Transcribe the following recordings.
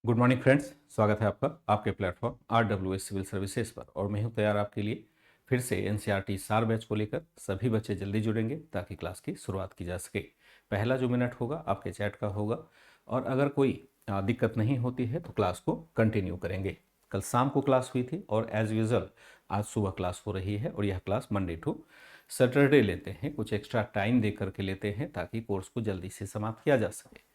Good morning friends, स्वागत है आपका आपके प्लेटफॉर्म RWS सिविल सर्विसेज पर। और मैं हूं तैयार आपके लिए फिर से NCERT सार बैच को लेकर। सभी बच्चे जल्दी जुड़ेंगे ताकि क्लास की शुरुआत की जा सके। पहला जो मिनट होगा आपके चैट का होगा, और अगर कोई दिक्कत नहीं होती है तो क्लास को कंटिन्यू करेंगे। कल शाम को क्लास हुई थी और एज यूजल आज सुबह क्लास हो रही है, और यह क्लास मंडे टू सैटरडे लेते हैं, कुछ एक्स्ट्रा टाइम दे करके लेते हैं ताकि कोर्स को जल्दी से समाप्त किया जा सके।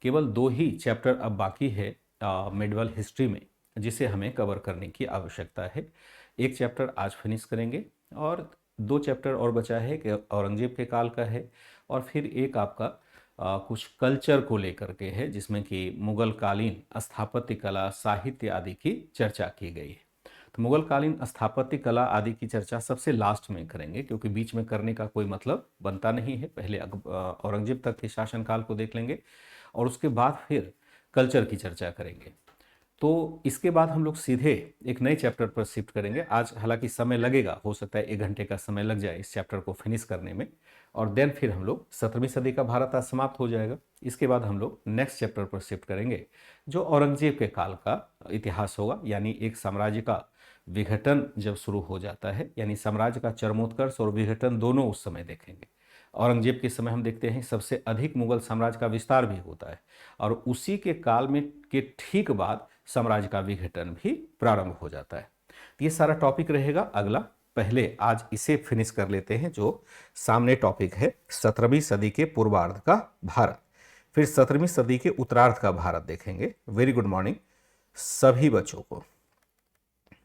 केवल 2 ही चैप्टर अब बाकी है मेडिवल हिस्ट्री में, जिसे हमें कवर करने की आवश्यकता है। एक चैप्टर आज फिनिश करेंगे और 2 चैप्टर और बचा है कि औरंगजेब के काल का है, और फिर एक आपका कुछ कल्चर को लेकर के है, जिसमें कि मुगल कालीन स्थापत्य कला, साहित्य आदि की चर्चा की गई है। तो मुगल कालीन स्थापत्य कला आदि की चर्चा सबसे लास्ट में करेंगे, क्योंकि बीच में करने का कोई मतलब बनता नहीं है। पहले औरंगजेब तक के शासनकाल को देख लेंगे और उसके बाद फिर कल्चर की चर्चा करेंगे। तो इसके बाद हम लोग सीधे एक नए चैप्टर पर शिफ्ट करेंगे। आज हालांकि समय लगेगा, हो सकता है 1 घंटे का समय लग जाए इस चैप्टर को फिनिश करने में, और देन फिर हम लोग 17वीं सदी का भारत आज समाप्त हो जाएगा। इसके बाद हम लोग नेक्स्ट चैप्टर पर शिफ्ट करेंगे, जो औरंगजेब के काल का इतिहास होगा, यानी एक साम्राज्य का विघटन जब शुरू हो जाता है, यानी साम्राज्य का चरमोत्कर्ष और विघटन दोनों उस समय देखेंगे। औरंगजेब के समय हम देखते हैं सबसे अधिक मुगल साम्राज्य का विस्तार भी होता है, और उसी के काल में के ठीक बाद साम्राज्य का विघटन भी प्रारंभ हो जाता है। तो ये सारा टॉपिक रहेगा अगला। पहले आज इसे फिनिश कर लेते हैं, जो सामने टॉपिक है 17वीं सदी के पूर्वार्ध का भारत, फिर 17वीं सदी के उत्तरार्ध का भारत देखेंगे। वेरी गुड मॉर्निंग सभी बच्चों को,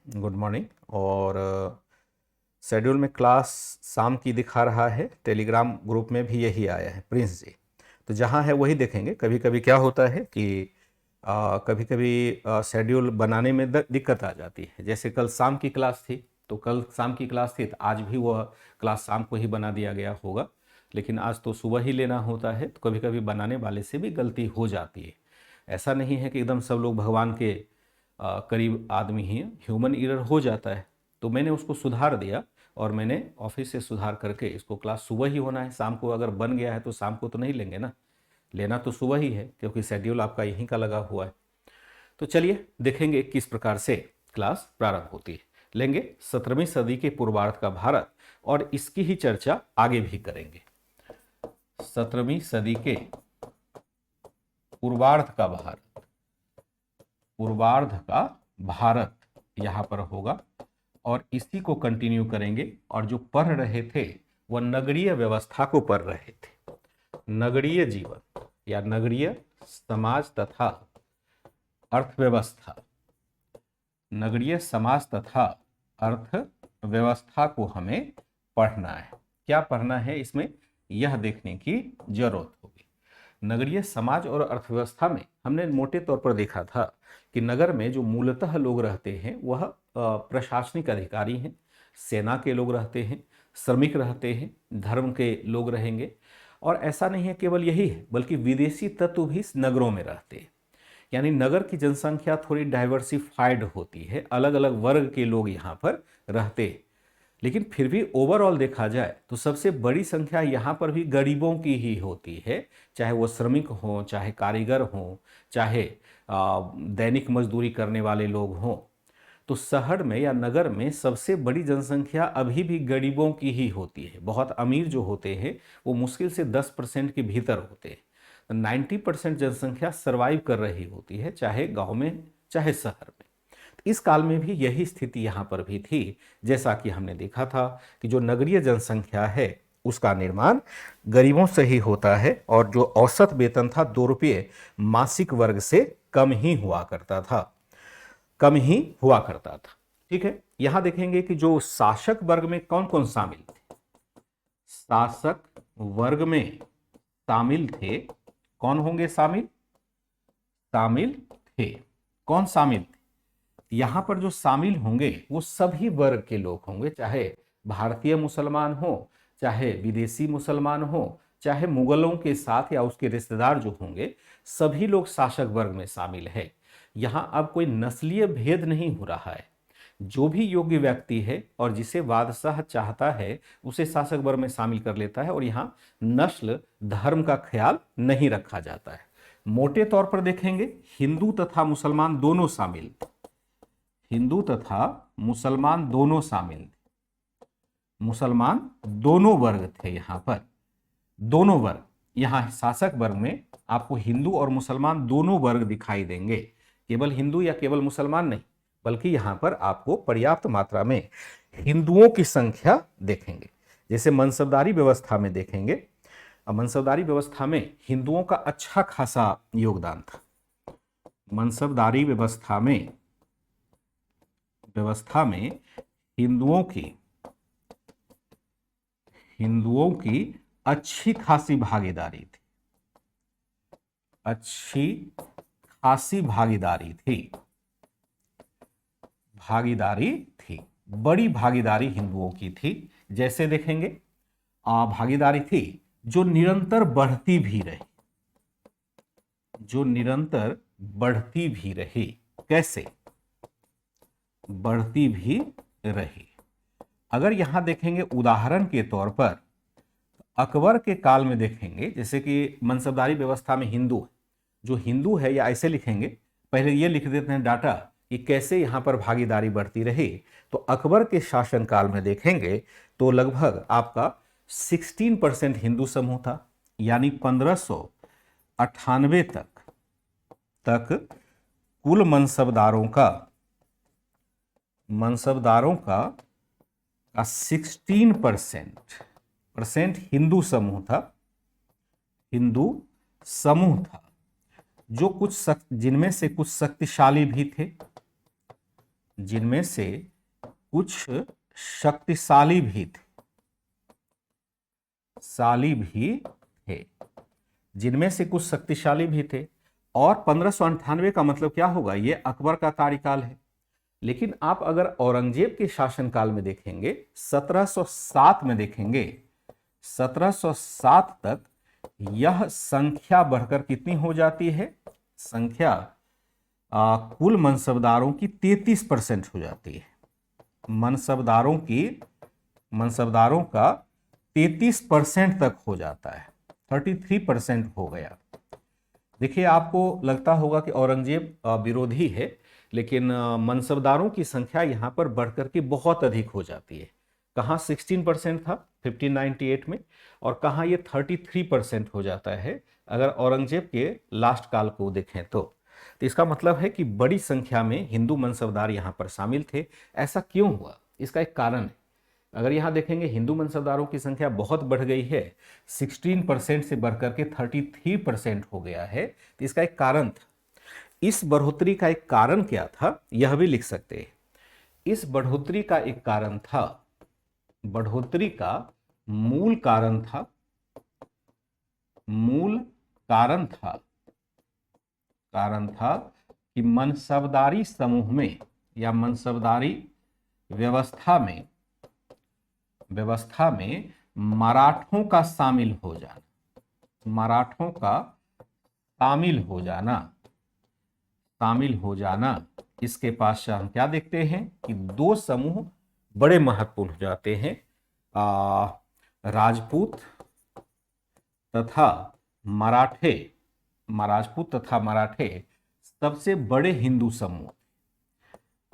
गुड मॉर्निंग। और शेड्यूल में क्लास शाम की दिखा रहा है, टेलीग्राम ग्रुप में भी यही आया है प्रिंस जी, तो जहाँ है वही देखेंगे। कभी कभी क्या होता है कि कभी कभी शेड्यूल बनाने में दिक्कत आ जाती है। जैसे कल शाम की क्लास थी, तो कल शाम की क्लास थी तो आज भी वह क्लास शाम को ही बना दिया गया होगा, लेकिन आज तो सुबह ही लेना होता है, तो कभी कभी बनाने वाले से भी गलती हो जाती है। ऐसा नहीं है कि एकदम सब लोग भगवान के करीब आदमी ही, ह्यूमन एरर हो जाता है। तो मैंने उसको सुधार दिया, और मैंने ऑफिस से सुधार करके इसको क्लास सुबह ही होना है। शाम को अगर बन गया है तो शाम को तो नहीं लेंगे ना, लेना तो सुबह ही है, क्योंकि शेड्यूल आपका यहीं का लगा हुआ है। तो चलिए देखेंगे किस प्रकार से क्लास प्रारंभ होती है। लेंगे 17वीं सदी के पूर्वार्ध का भारत, और इसकी ही चर्चा आगे भी करेंगे। 17वीं सदी के पूर्वार्ध का भारत, पूर्वार्ध का भारत यहां पर होगा, और इसी को कंटिन्यू करेंगे। और जो पढ़ रहे थे वह नगरीय व्यवस्था को पढ़ रहे थे, नगरीय जीवन या नगरीय समाज तथा अर्थव्यवस्था। नगरीय समाज तथा अर्थव्यवस्था को हमें पढ़ना है। क्या पढ़ना है इसमें, यह देखने की जरूरत होगी। नगरीय समाज और अर्थव्यवस्था में हमने मोटे तौर पर देखा था कि नगर में जो मूलतः लोग रहते हैं वह प्रशासनिक अधिकारी हैं, सेना के लोग रहते हैं, श्रमिक रहते हैं, धर्म के लोग रहेंगे। और ऐसा नहीं है केवल यही है, बल्कि विदेशी तत्व भी नगरों में रहते हैं। यानी नगर की जनसंख्या थोड़ी डाइवर्सिफाइड होती है, अलग अलग वर्ग के लोग यहाँ पर रहते हैं। लेकिन फिर भी ओवरऑल देखा जाए तो सबसे बड़ी संख्या यहाँ पर भी गरीबों की ही होती है, चाहे वो श्रमिक हों, चाहे कारीगर हों, चाहे दैनिक मजदूरी करने वाले लोग हों। तो शहर में या नगर में सबसे बड़ी जनसंख्या अभी भी गरीबों की ही होती है। बहुत अमीर जो होते हैं वो मुश्किल से 10% के भीतर होते हैं। 90% जनसंख्या सर्वाइव कर रही होती है, चाहे गांव में चाहे शहर में। इस काल में भी यही स्थिति यहाँ पर भी थी। जैसा कि हमने देखा था कि जो नगरीय जनसंख्या है उसका निर्माण गरीबों से ही होता है, और जो औसत वेतन था 2 रुपये मासिक वर्ग से कम ही हुआ करता था, कम ही हुआ करता था। ठीक है, यहां देखेंगे कि जो शासक वर्ग में कौन कौन शामिल थे। शासक वर्ग में शामिल थे, कौन होंगे शामिल, शामिल थे, कौन शामिल थे। यहां पर जो शामिल होंगे वो सभी वर्ग के लोग होंगे, चाहे भारतीय मुसलमान हो, चाहे विदेशी मुसलमान हो, चाहे मुगलों के साथ या उसके रिश्तेदार जो होंगे, सभी लोग शासक वर्ग में शामिल है। यहां अब कोई नस्लीय भेद नहीं हो रहा है। जो भी योग्य व्यक्ति है और जिसे बादशाह चाहता है उसे शासक वर्ग में शामिल कर लेता है, और यहाँ नस्ल धर्म का ख्याल नहीं रखा जाता है। मोटे तौर पर देखेंगे हिंदू तथा मुसलमान दोनों शामिल थे, हिंदू तथा मुसलमान दोनों शामिल थे, मुसलमान दोनों वर्ग थे। यहां पर दोनों वर्ग, यहां शासक वर्ग में आपको हिंदू और मुसलमान दोनों वर्ग दिखाई देंगे, केवल हिंदू या केवल मुसलमान नहीं, बल्कि यहां पर आपको पर्याप्त मात्रा में हिंदुओं की संख्या देखेंगे। जैसे मनसबदारी व्यवस्था में देखेंगे, मनसबदारी व्यवस्था में हिंदुओं का अच्छा खासा योगदान था। मनसबदारी व्यवस्था में हिंदुओं की अच्छी खासी भागीदारी थी, अच्छी खासी भागीदारी थी, बड़ी भागीदारी हिंदुओं की थी। जैसे देखेंगे भागीदारी थी जो निरंतर बढ़ती भी रही, कैसे बढ़ती भी रही। अगर यहां देखेंगे उदाहरण के तौर पर अकबर के काल में देखेंगे, जैसे कि मनसबदारी व्यवस्था में हिंदू, जो हिंदू है, या ऐसे लिखेंगे, पहले ये लिख देते हैं डाटा कि कैसे यहां पर भागीदारी बढ़ती रही। तो अकबर के शासनकाल में देखेंगे तो लगभग आपका 16% हिंदू समूह था, यानी 1598 तक कुल मनसबदारों का 16% हिंदू समूह था, जो जिनमें से कुछ शक्तिशाली भी थे, जिनमें से कुछ शक्तिशाली भी थे, और 1598 का मतलब क्या होगा, ये अकबर का कार्यकाल है। लेकिन आप अगर औरंगजेब के शासनकाल में देखेंगे, 1707 में देखेंगे, 1707 तक यह संख्या बढ़कर कितनी हो जाती है, संख्या कुल मनसबदारों की 33% हो जाती है। मनसबदारों का 33% तक हो जाता है, 33% हो गया। देखिए, आपको लगता होगा कि औरंगजेब विरोधी है, लेकिन मनसबदारों की संख्या यहां पर बढ़कर के बहुत अधिक हो जाती है। कहां 16% था 1598 में, और कहां ये 33% हो जाता है अगर औरंगजेब के लास्ट काल को देखें तो इसका मतलब है कि बड़ी संख्या में हिंदू मनसबदार यहां पर शामिल थे। ऐसा क्यों हुआ, इसका एक कारण है। अगर यहां देखेंगे हिंदू मनसबदारों की संख्या बहुत बढ़ गई है, 16% से बढ़कर के 33% हो गया है, तो इसका एक कारण था। इस बढ़ोतरी का एक कारण क्या था, यह भी लिख सकते हैं। इस बढ़ोतरी का एक कारण था, बढ़ोतरी का मूल कारण था कि मनसबदारी समूह में या मनसबदारी व्यवस्था में मराठों का शामिल हो जाना, इसके पश्चात हम क्या देखते हैं कि दो समूह बड़े महत्वपूर्ण हो जाते हैं, राजपूत तथा मराठे सबसे बड़े हिंदू समूह,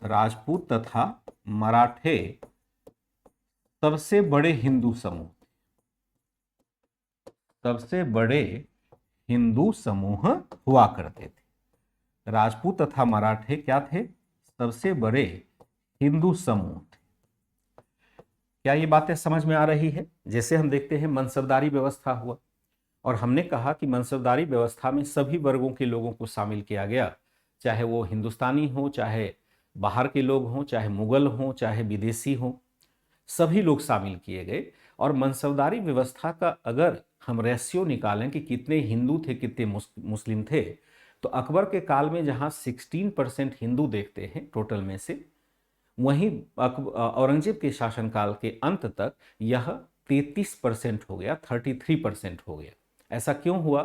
राजपूत तथा मराठे सबसे बड़े हिंदू समूह हुआ करते थे। राजपूत तथा मराठे क्या थे, सबसे बड़े हिंदू समूह थे। क्या ये बातें समझ में आ रही है? जैसे हम देखते हैं मनसबदारी व्यवस्था हुआ, और हमने कहा कि मनसबदारी व्यवस्था में सभी वर्गों के लोगों को शामिल किया गया, चाहे वो हिंदुस्तानी हो, चाहे बाहर के लोग हों, चाहे मुगल हों, चाहे विदेशी हों, सभी लोग शामिल किए गए। और मनसबदारी व्यवस्था का अगर हम रेशियो निकालें कि कितने हिंदू थे, कितने मुस्लिम थे, तो अकबर के काल में जहां 16% हिंदू देखते हैं टोटल में से, वहीं औरंगजेब के शासनकाल के अंत तक यह 33% हो गया, 33% हो गया। ऐसा क्यों हुआ?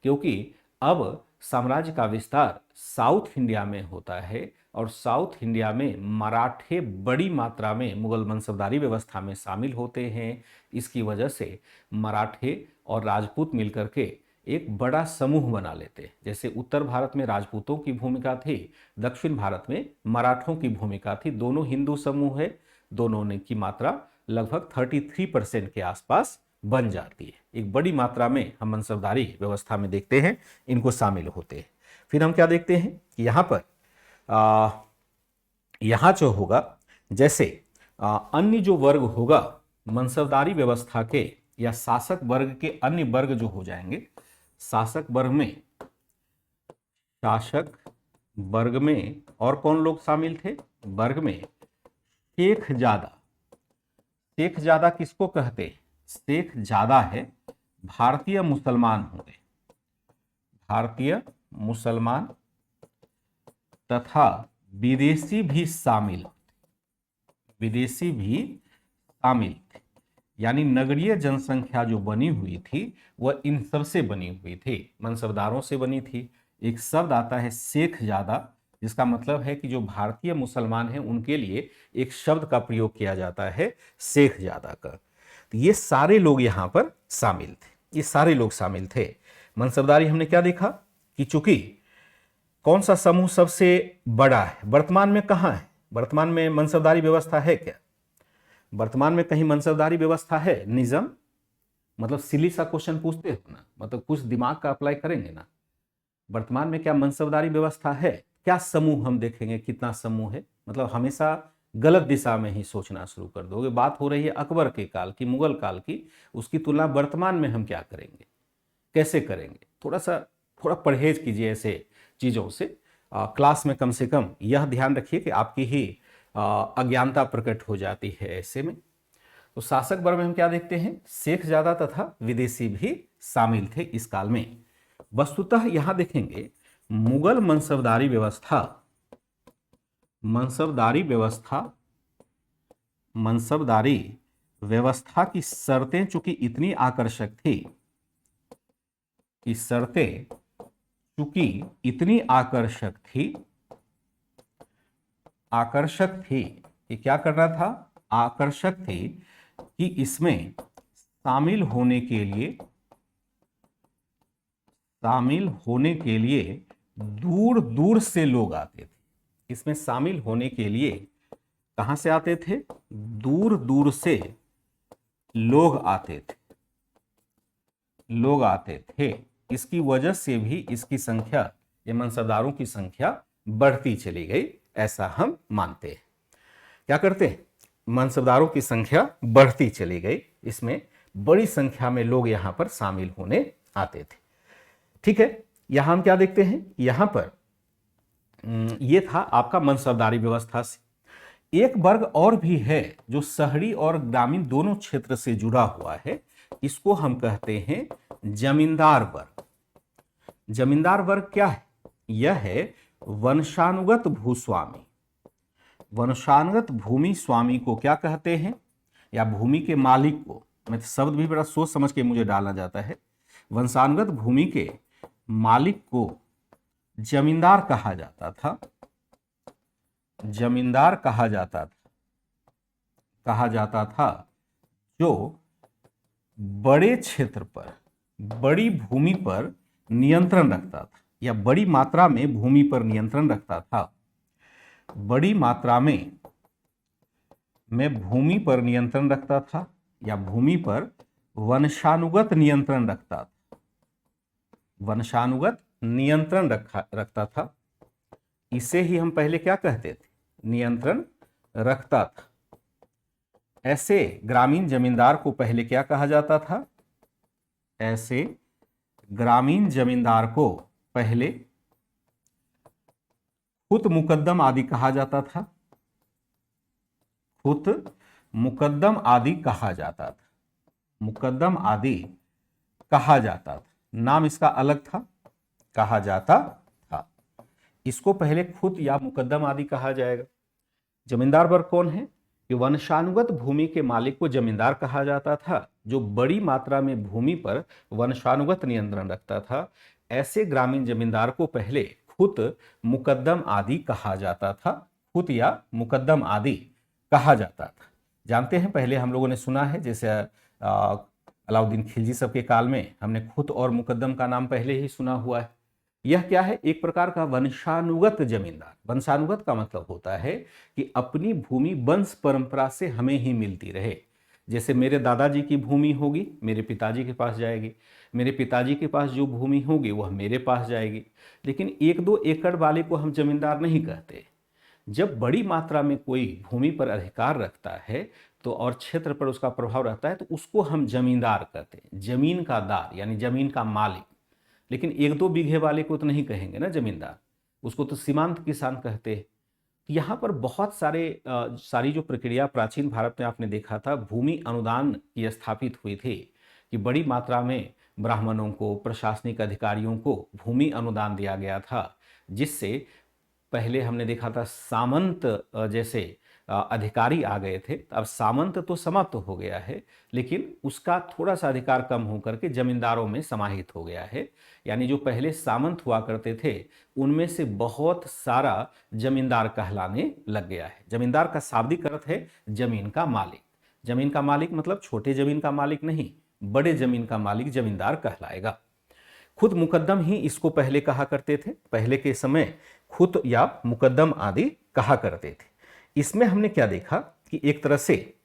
क्योंकि अब साम्राज्य का विस्तार साउथ इंडिया में होता है, और साउथ इंडिया में मराठे बड़ी मात्रा में मुगल मनसबदारी व्यवस्था में शामिल होते हैं। इसकी वजह से मराठे और राजपूत मिलकर के एक बड़ा समूह बना लेते। जैसे उत्तर भारत में राजपूतों की भूमिका थी, दक्षिण भारत में मराठों की भूमिका थी। दोनों हिंदू समूह है, दोनों ने की मात्रा लगभग 33% के आसपास बन जाती है। एक बड़ी मात्रा में हम मनसबदारी व्यवस्था में देखते हैं इनको शामिल होते हैं। फिर हम क्या देखते हैं कि यहाँ पर यहाँ जो होगा, जैसे अन्य जो वर्ग होगा मनसबदारी व्यवस्था के या शासक वर्ग के अन्य वर्ग जो हो जाएंगे, शासक वर्ग में और कौन लोग शामिल थे? वर्ग में शेखजादा। शेखजादा किसको कहते हैं? शेखजादा है भारतीय मुसलमान होंगे, भारतीय मुसलमान तथा विदेशी भी शामिल, विदेशी भी शामिल थे। यानी नगरीय जनसंख्या जो बनी हुई थी वह इन सब से बनी हुई थी, मनसबदारों से बनी थी। एक शब्द आता है शेखजादा, जिसका मतलब है कि जो भारतीय मुसलमान हैं उनके लिए एक शब्द का प्रयोग किया जाता है शेखजादा का। तो ये सारे लोग यहाँ पर शामिल थे, ये सारे लोग शामिल थे। मनसबदारी हमने क्या देखा कि चूंकि कौन सा समूह सबसे बड़ा है, वर्तमान में कहाँ है? वर्तमान में मनसबदारी व्यवस्था है क्या? वर्तमान में कहीं मनसबदारी व्यवस्था है? निज़म मतलब सिली सा क्वेश्चन पूछते हो ना, मतलब कुछ दिमाग का अप्लाई करेंगे ना। वर्तमान में क्या मनसबदारी व्यवस्था है? क्या समूह हम देखेंगे, कितना समूह है? मतलब हमेशा गलत दिशा में ही सोचना शुरू कर दोगे। बात हो रही है अकबर के काल की, मुगल काल की, उसकी तुलना वर्तमान में हम क्या करेंगे, कैसे करेंगे? थोड़ा परहेज कीजिए ऐसे चीज़ों से। क्लास में कम से कम यह ध्यान रखिए कि आपकी ही अज्ञानता प्रकट हो जाती है ऐसे में। तो शासक वर्ग में हम क्या देखते हैं? शेखजादा तथा विदेशी भी शामिल थे इस काल में। वस्तुतः यहां देखेंगे मुगल मनसबदारी व्यवस्था की शर्तें चूंकि इतनी आकर्षक थी, कि शर्तें चूंकि इतनी आकर्षक थी कि क्या करना था? आकर्षक थी कि इसमें शामिल होने के लिए दूर दूर से लोग आते थे। इसमें शामिल होने के लिए कहां से आते थे? दूर दूर से लोग आते थे। इसकी वजह से भी इसकी संख्या, ये मनसबदारों की संख्या बढ़ती चली गई, ऐसा हम मानते हैं। क्या करते हैं? मनसबदारों की संख्या बढ़ती चली गई, इसमें बड़ी संख्या में लोग यहां पर शामिल होने आते थे। ठीक है, यहां हम क्या देखते हैं? यहां पर ये था आपका मनसबदारी व्यवस्था से। एक वर्ग और भी है जो शहरी और ग्रामीण दोनों क्षेत्र से जुड़ा हुआ है, इसको हम कहते हैं जमींदार वर्ग। जमींदार वर्ग क्या है? यह है वंशानुगत भूस्वामी। वंशानुगत भूमि स्वामी को क्या कहते हैं, या भूमि के मालिक को, मैं शब्द भी बड़ा सोच समझ के मुझे डालना जाता है। वंशानुगत भूमि के मालिक को जमींदार कहा जाता था। जमींदार कहा जाता था जो बड़े क्षेत्र पर, बड़ी भूमि पर नियंत्रण रखता था, या बड़ी मात्रा में भूमि पर नियंत्रण रखता था। बड़ी मात्रा में भूमि पर नियंत्रण रखता था, या भूमि पर वंशानुगत नियंत्रण रखता था। वंशानुगत नियंत्रण रखता था। इसे ही हम पहले क्या कहते थे? नियंत्रण रखता था। ऐसे ग्रामीण जमींदार को पहले क्या कहा जाता था? ऐसे ग्रामीण जमींदार को पहले खुत मुकद्दम आदि कहा जाता था। खुत मुकद्दम आदि कहा जाता था। मुकद्दम आदि कहा जाता था, नाम इसका अलग था, कहा जाता था। इसको पहले खुत या मुकद्दम आदि कहा जाएगा। जमींदार वर्ग कौन है? कि वंशानुगत भूमि के मालिक को जमींदार कहा जाता था, जो बड़ी मात्रा में भूमि पर वंशानुगत नियंत्रण रखता था। ऐसे ग्रामीण जमींदार को पहले खुत मुकद्दम आदि कहा जाता था। खुत या मुकद्दम आदि कहा जाता था। जानते हैं, पहले हम लोगों ने सुना है, जैसे अलाउद्दीन खिलजी सबके काल में हमने खुद और मुकद्दम का नाम पहले ही सुना हुआ है। यह क्या है? एक प्रकार का वंशानुगत जमींदार। वंशानुगत का मतलब होता है कि अपनी भूमि वंश परंपरा से हमें ही मिलती रहे। जैसे मेरे दादाजी की भूमि होगी, मेरे पिताजी के पास जाएगी, मेरे पिताजी के पास जो भूमि होगी वह मेरे पास जाएगी। लेकिन 1-2 एकड़ वाले को हम जमींदार नहीं कहते। जब बड़ी मात्रा में कोई भूमि पर अधिकार रखता है तो और क्षेत्र पर उसका प्रभाव रहता है तो उसको हम जमींदार कहते हैं। जमीन का दार यानी जमीन का मालिक। लेकिन 1-2 बीघे वाले को तो नहीं कहेंगे ना जमींदार, उसको तो सीमांत किसान कहते हैं। तो यहाँ पर बहुत सारी जो प्रक्रिया प्राचीन भारत में आपने देखा था, भूमि अनुदान की स्थापित हुई थी कि बड़ी मात्रा में ब्राह्मणों को, प्रशासनिक अधिकारियों को भूमि अनुदान दिया गया था, जिससे पहले हमने देखा था सामंत जैसे अधिकारी आ गए थे। अब सामंत तो समाप्त हो गया है, लेकिन उसका थोड़ा सा अधिकार कम होकर के जमींदारों में समाहित हो गया है। यानी जो पहले सामंत हुआ करते थे उनमें से बहुत सारा जमींदार कहलाने लग गया है। जमींदार का शाब्दिक अर्थ है जमीन का मालिक। जमीन का मालिक मतलब छोटे जमीन का मालिक नहीं, बड़े जमीन का मालिक जमींदार कहलाएगा। खुद मुकद्दम ही इसको पहले कहा करते थे। पहले के समय खुद या मुकद्दम आदि कहा करते थे। इसमें हमने क्या देखा कि एक तरह से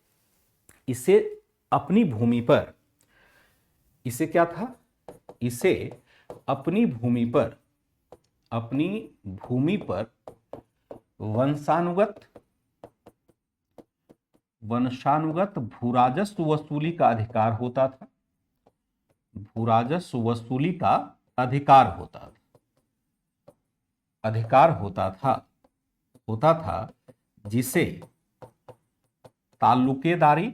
इसे अपनी भूमि पर, इसे क्या था, इसे अपनी भूमि पर वंशानुगत भूराजस्व वसूली का अधिकार होता था। भूराजस्व वसूली का अधिकार होता था जिसे ताल्लुकेदारी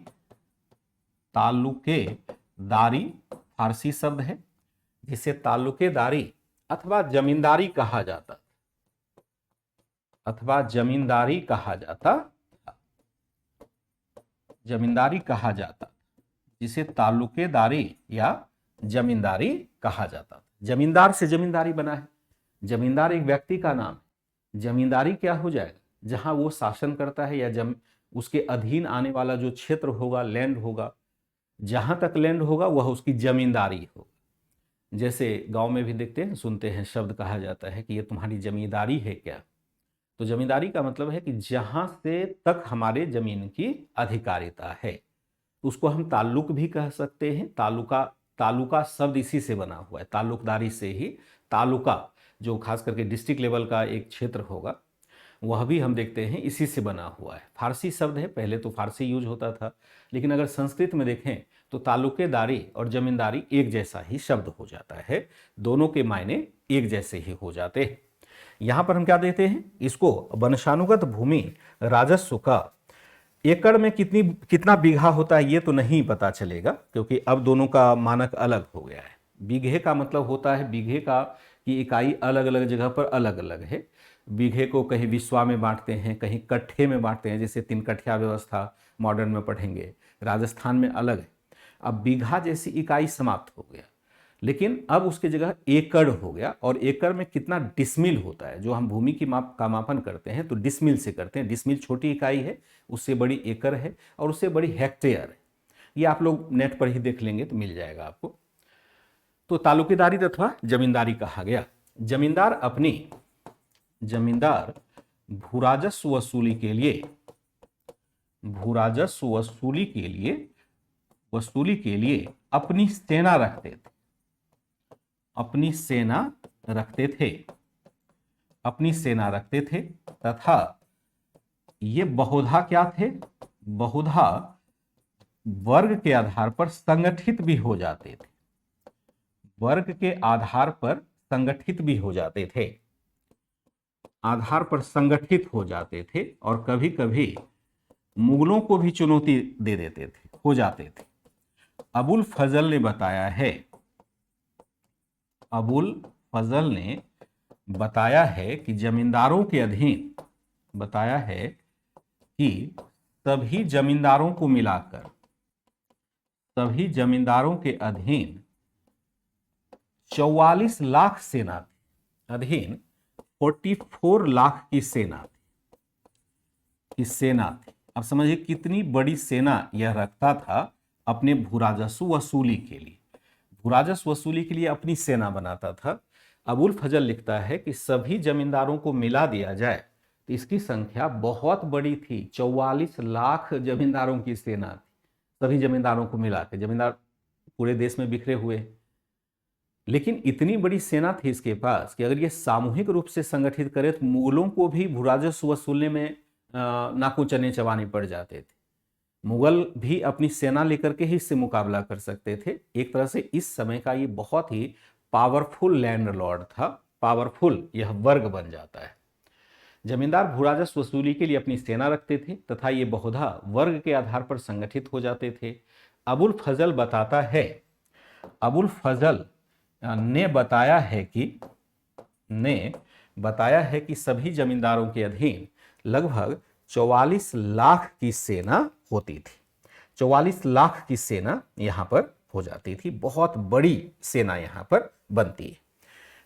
फारसी शब्द है, जिसे ताल्लुकेदारी अथवा जमींदारी कहा जाता, जिसे ताल्लुकेदारी या जमींदारी कहा जाता। जमींदार से जमींदारी बना है। जमींदार एक व्यक्ति का नाम है। जमींदारी क्या हो जाएगा? जहां वो शासन करता है या उसके अधीन आने वाला जो क्षेत्र होगा, लैंड होगा, जहां तक लैंड होगा वह उसकी जमींदारी होगा। जैसे गांव में भी देखते हैं, सुनते हैं, शब्द कहा जाता है कि ये तुम्हारी जमींदारी है क्या? तो जमींदारी का मतलब है कि जहां से तक हमारे जमीन की अधिकारिता है उसको हम ताल्लुक भी कह सकते हैं। तालुका शब्द इसी से बना हुआ है, ताल्लुकदारी से ही। तालुका जो खास करके डिस्ट्रिक्ट लेवल का एक क्षेत्र होगा वह भी हम देखते हैं इसी से बना हुआ है। फारसी शब्द है, पहले तो फारसी यूज होता था, लेकिन अगर संस्कृत में देखें तो ताल्लुकेदारी और जमींदारी एक जैसा ही शब्द हो जाता है। दोनों के मायने एक जैसे ही हो जाते हैं। यहां पर हम क्या देते हैं, इसको वंशानुगत भूमि राजस्व का एकड़ में कितना बीघा होता है ये तो नहीं पता चलेगा, क्योंकि अब दोनों का मानक अलग हो गया है। बीघे का मतलब होता है, बीघे का की इकाई अलग अलग जगह पर अलग अलग है। बीघे को कहीं विस्वा में बांटते हैं, कहीं कट्ठे में बांटते हैं, जैसे 3 कठिया व्यवस्था मॉडर्न में पढ़ेंगे। राजस्थान में अलग है। अब बीघा जैसी इकाई समाप्त हो गया, लेकिन अब उसकी जगह एकड़ हो गया। और एकड़ में कितना डिसमिल होता है, जो हम भूमि की मापन करते हैं तो डिसमिल से करते हैं। डिसमिल छोटी इकाई है, उससे बड़ी एकड़ है, और उससे बड़ी हेक्टेयर है। ये आप लोग नेट पर ही देख लेंगे तो मिल जाएगा आपको। तो तालुकेदारी तथा जमींदारी कहा गया। जमींदार भूराजस्व वसूली के लिए अपनी सेना रखते थे तथा ये बहुधा क्या थे? बहुधा वर्ग के आधार पर संगठित भी हो जाते थे। और कभी कभी मुगलों को भी चुनौती दे जाते थे। अबुल फजल ने बताया है कि जमींदारों के अधीन सभी जमींदारों को मिलाकर सभी जमींदारों के अधीन 44 लाख सेना थी। अधीन 44 लाख की सेना थी। अब समझिए कितनी बड़ी सेना यह रखता था अपने भू राजस्व वसूली के लिए, भू राजस्व वसूली के लिए अपनी सेना बनाता था। अबुल फजल लिखता है कि सभी जमींदारों को मिला दिया जाए तो इसकी संख्या बहुत बड़ी थी, 44 लाख जमींदारों की सेना थी, सभी जमींदारों को मिला के। जमींदार पूरे देश में बिखरे हुए हैं, लेकिन इतनी बड़ी सेना थी इसके पास कि अगर ये सामूहिक रूप से संगठित करे तो मुगलों को भी भू राजस्व वसूलने में नाकू चने चबाने पड़ जाते थे। मुगल भी अपनी सेना लेकर के ही इससे मुकाबला कर सकते थे। एक तरह से इस समय का ये बहुत ही पावरफुल लैंडलॉर्ड था, पावरफुल यह वर्ग बन जाता है। जमींदार भू राजस्व वसूली के लिए अपनी सेना रखते थे तथा ये बहुधा वर्ग के आधार पर संगठित हो जाते थे। अबुल फजल बताता है, अबुल फजल ने बताया है कि सभी जमींदारों के अधीन लगभग 44 लाख की सेना होती थी। 44 लाख की सेना यहां पर हो जाती थी, बहुत बड़ी सेना यहां पर बनती है।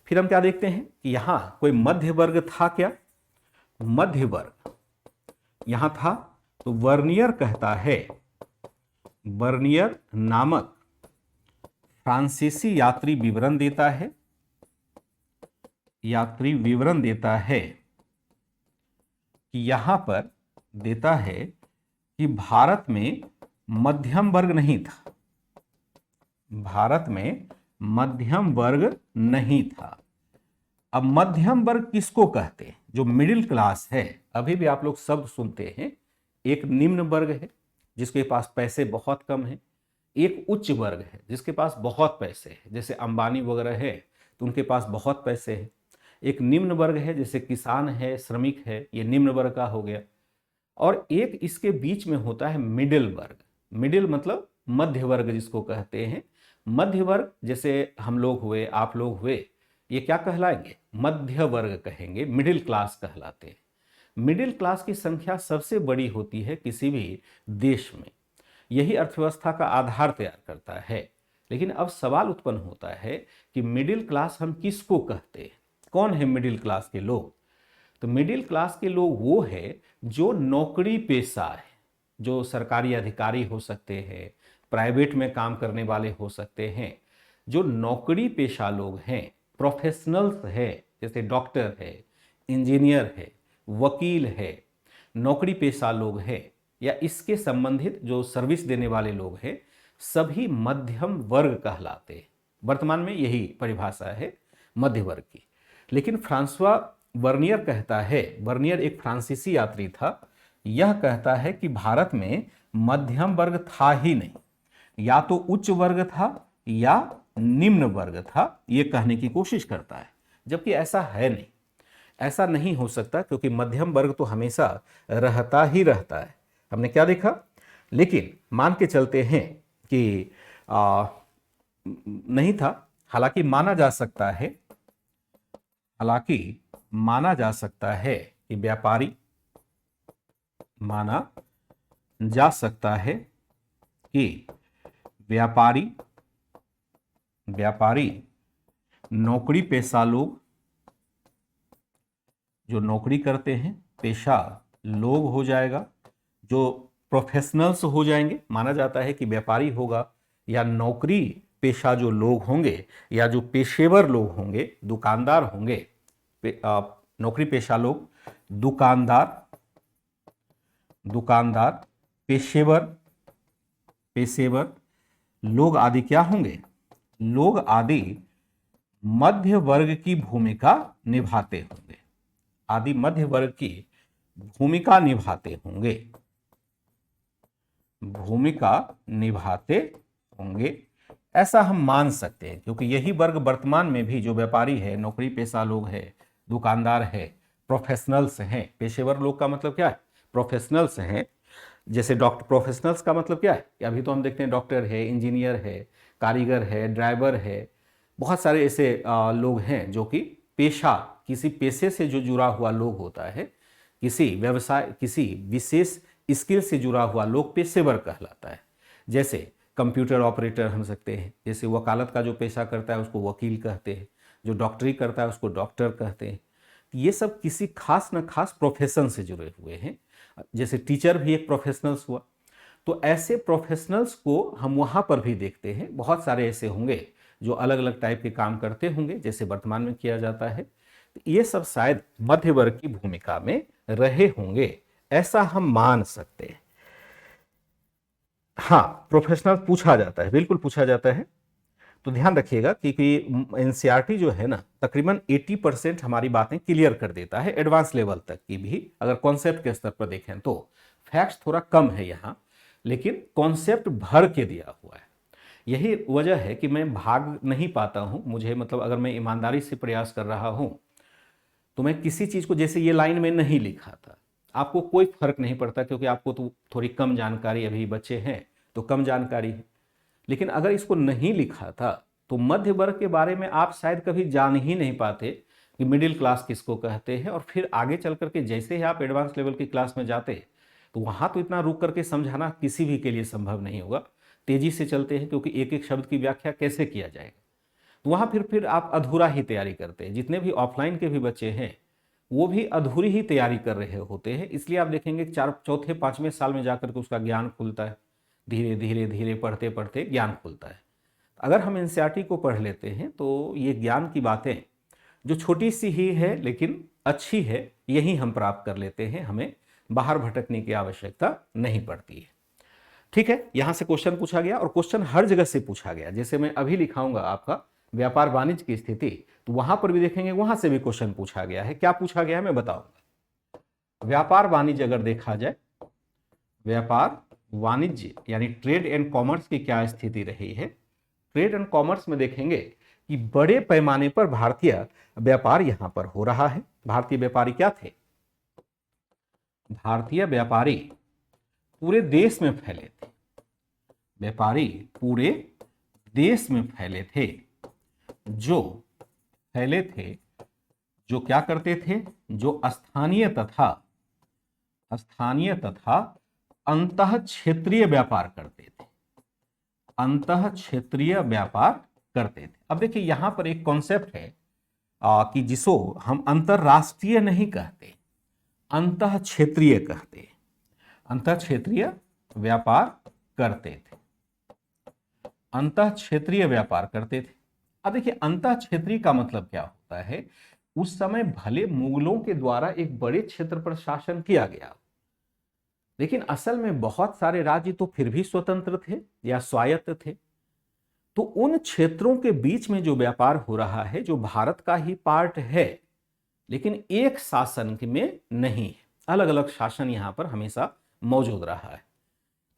फिर हम क्या देखते हैं कि यहां कोई मध्य वर्ग था क्या? मध्य वर्ग यहां था तो वर्नियर कहता है, वर्नियर नामक फ्रांसीसी यात्री विवरण देता है, यात्री विवरण देता है कि यहां पर देता है कि भारत में मध्यम वर्ग नहीं था, भारत में मध्यम वर्ग नहीं था। अब मध्यम वर्ग किसको कहते हैं? जो मिडिल क्लास है, अभी भी आप लोग शब्द सुनते हैं। एक निम्न वर्ग है जिसके पास पैसे बहुत कम है, एक उच्च वर्ग है जिसके पास बहुत पैसे है, जैसे अंबानी वगैरह है तो उनके पास बहुत पैसे है। एक निम्न वर्ग है जैसे किसान है, श्रमिक है, ये निम्न वर्ग का हो गया। और एक इसके बीच में होता है मिडिल वर्ग। मिडिल मतलब मध्य वर्ग जिसको कहते हैं। मध्य वर्ग जैसे हम लोग हुए, आप लोग हुए, ये क्या कहलाएंगे? मध्य वर्ग कहेंगे, मिडिल क्लास कहलाते हैं। मिडिल क्लास की संख्या सबसे बड़ी होती है किसी भी देश में, यही अर्थव्यवस्था का आधार तैयार करता है। लेकिन अब सवाल उत्पन्न होता है कि मिडिल क्लास हम किसको कहते हैं? कौन है मिडिल क्लास के लोग? तो मिडिल क्लास के लोग वो है जो नौकरी पेशा है, जो सरकारी अधिकारी हो सकते हैं, प्राइवेट में काम करने वाले हो सकते हैं, जो नौकरी पेशा लोग हैं, प्रोफेशनल्स है, जैसे डॉक्टर है, इंजीनियर है, वकील है, नौकरी पेशा लोग हैं, या इसके संबंधित जो सर्विस देने वाले लोग हैं, सभी मध्यम वर्ग कहलाते हैं। वर्तमान में यही परिभाषा है मध्य वर्ग की। लेकिन फ्रांसवा वर्नियर कहता है, वर्नियर एक फ्रांसीसी यात्री था, यह कहता है कि भारत में मध्यम वर्ग था ही नहीं, या तो उच्च वर्ग था या निम्न वर्ग था, यह कहने की कोशिश करता है। जबकि ऐसा है नहीं, ऐसा नहीं हो सकता, क्योंकि मध्यम वर्ग तो हमेशा रहता ही रहता है। हमने क्या देखा? लेकिन मान के चलते हैं कि नहीं था, हालांकि माना जा सकता है, हालांकि माना जा सकता है कि व्यापारी, माना जा सकता है कि व्यापारी नौकरी पेशा लोग, जो नौकरी करते हैं, पेशा लोग हो जाएगा, जो प्रोफेशनल्स हो जाएंगे। माना जाता है कि व्यापारी होगा या नौकरी पेशा जो लोग होंगे, या जो पेशेवर लोग होंगे, दुकानदार होंगे, नौकरी पेशा लोग, दुकानदार, पेशेवर लोग आदि क्या होंगे? लोग आदि मध्य वर्ग की भूमिका निभाते होंगे, आदि मध्य वर्ग की भूमिका निभाते होंगे, ऐसा हम मान सकते हैं। क्योंकि यही वर्ग वर्तमान में भी जो व्यापारी है, नौकरी पेशा लोग है, दुकानदार है, प्रोफेशनल्स हैं। पेशेवर लोग का मतलब क्या है? प्रोफेशनल्स हैं। जैसे डॉक्टर, प्रोफेशनल्स का मतलब क्या है? कि अभी तो हम देखते हैं डॉक्टर है, इंजीनियर है, कारीगर है, ड्राइवर है, बहुत सारे ऐसे लोग हैं जो कि पेशा, किसी पेशे से जो जुड़ा हुआ लोग होता है, किसी व्यवसाय, किसी विशेष स्किल से जुड़ा हुआ लोग पेशेवर कहलाता है। जैसे कंप्यूटर ऑपरेटर हम सकते हैं, जैसे वकालत का जो पेशा करता है उसको वकील कहते हैं, जो डॉक्टरी करता है उसको डॉक्टर कहते हैं। ये सब किसी खास न खास प्रोफेशन से जुड़े हुए हैं। जैसे टीचर भी एक प्रोफेशनल्स हुआ। तो ऐसे प्रोफेशनल्स को हम वहाँ पर भी देखते हैं, बहुत सारे ऐसे होंगे जो अलग अलग टाइप के काम करते होंगे जैसे वर्तमान में किया जाता है। तो ये सब शायद मध्य वर्ग की भूमिका में रहे होंगे, ऐसा हम मान सकते हैं। हाँ, प्रोफेशनल पूछा जाता है, बिल्कुल पूछा जाता है। तो ध्यान रखिएगा कि एनसीईआरटी जो है ना तकरीबन 80% हमारी बातें क्लियर कर देता है, एडवांस लेवल तक की भी अगर कॉन्सेप्ट के स्तर पर देखें तो। फैक्ट्स थोड़ा कम है यहाँ, लेकिन कॉन्सेप्ट भर के दिया हुआ है। यही वजह है कि मैं भाग नहीं पाता हूँ, मुझे मतलब अगर मैं ईमानदारी से प्रयास कर रहा हूँ तो मैं किसी चीज़ को, जैसे ये लाइन में नहीं लिखा था, आपको कोई फर्क नहीं पड़ता क्योंकि आपको तो थोड़ी कम जानकारी, अभी बच्चे हैं तो कम जानकारी है। लेकिन अगर इसको नहीं लिखा था तो मध्य वर्ग के बारे में आप शायद कभी जान ही नहीं पाते कि मिडिल क्लास किसको कहते हैं, और फिर आगे चल करके जैसे ही आप एडवांस लेवल की क्लास में जाते तो वहाँ तो इतना रुक करके समझाना किसी भी के लिए संभव नहीं होगा, तेजी से चलते हैं क्योंकि एक एक शब्द की व्याख्या कैसे किया जाएगा। तो वहाँ फिर आप अधूरा ही तैयारी करते हैं। जितने भी ऑफलाइन के भी बच्चे हैं वो भी अधूरी ही तैयारी कर रहे होते हैं, इसलिए आप देखेंगे चौथे पाँचवें साल में जाकर के उसका ज्ञान खुलता है, धीरे धीरे धीरे पढ़ते पढ़ते ज्ञान खुलता है। अगर हम एनसीईआरटी को पढ़ लेते हैं तो ये ज्ञान की बातें जो छोटी सी ही है लेकिन अच्छी है, यही हम प्राप्त कर लेते हैं, हमें बाहर भटकने की आवश्यकता नहीं पड़ती है। ठीक है, यहां से क्वेश्चन पूछा गया और क्वेश्चन हर जगह से पूछा गया। जैसे मैं अभी लिखाऊंगा आपका व्यापार वाणिज्य की स्थिति, तो वहां पर भी देखेंगे वहां से भी क्वेश्चन पूछा गया है। क्या पूछा गया है मैं बताऊंगा। व्यापार वाणिज्य अगर देखा जाए, व्यापार वाणिज्य यानी ट्रेड एंड कॉमर्स की क्या स्थिति रही है। ट्रेड एंड कॉमर्स में देखेंगे कि बड़े पैमाने पर भारतीय व्यापार यहां पर हो रहा है। भारतीय व्यापारी क्या थे? भारतीय व्यापारी पूरे देश में फैले थे। व्यापारी पूरे देश में फैले थे, जो फैले थे, जो क्या करते थे, जो स्थानीय तथा अंतः क्षेत्रीय व्यापार करते थे। अंतः क्षेत्रीय व्यापार करते थे। अब देखिए यहां पर एक कॉन्सेप्ट है कि जिसको हम अंतरराष्ट्रीय नहीं कहते, अंतः क्षेत्रीय कहते। अंतः क्षेत्रीय व्यापार करते थे, अंतः क्षेत्रीय व्यापार करते थे। अब देखिए अंतः क्षेत्रीय का मतलब क्या होता है। उस समय भले मुगलों के द्वारा एक बड़े क्षेत्र पर शासन किया गया, लेकिन असल में बहुत सारे राज्य तो फिर भी स्वतंत्र थे या स्वायत्त थे। तो उन क्षेत्रों के बीच में जो व्यापार हो रहा है, जो भारत का ही पार्ट है, लेकिन एक शासन में नहीं है, अलग अलग शासन यहां पर हमेशा मौजूद रहा है।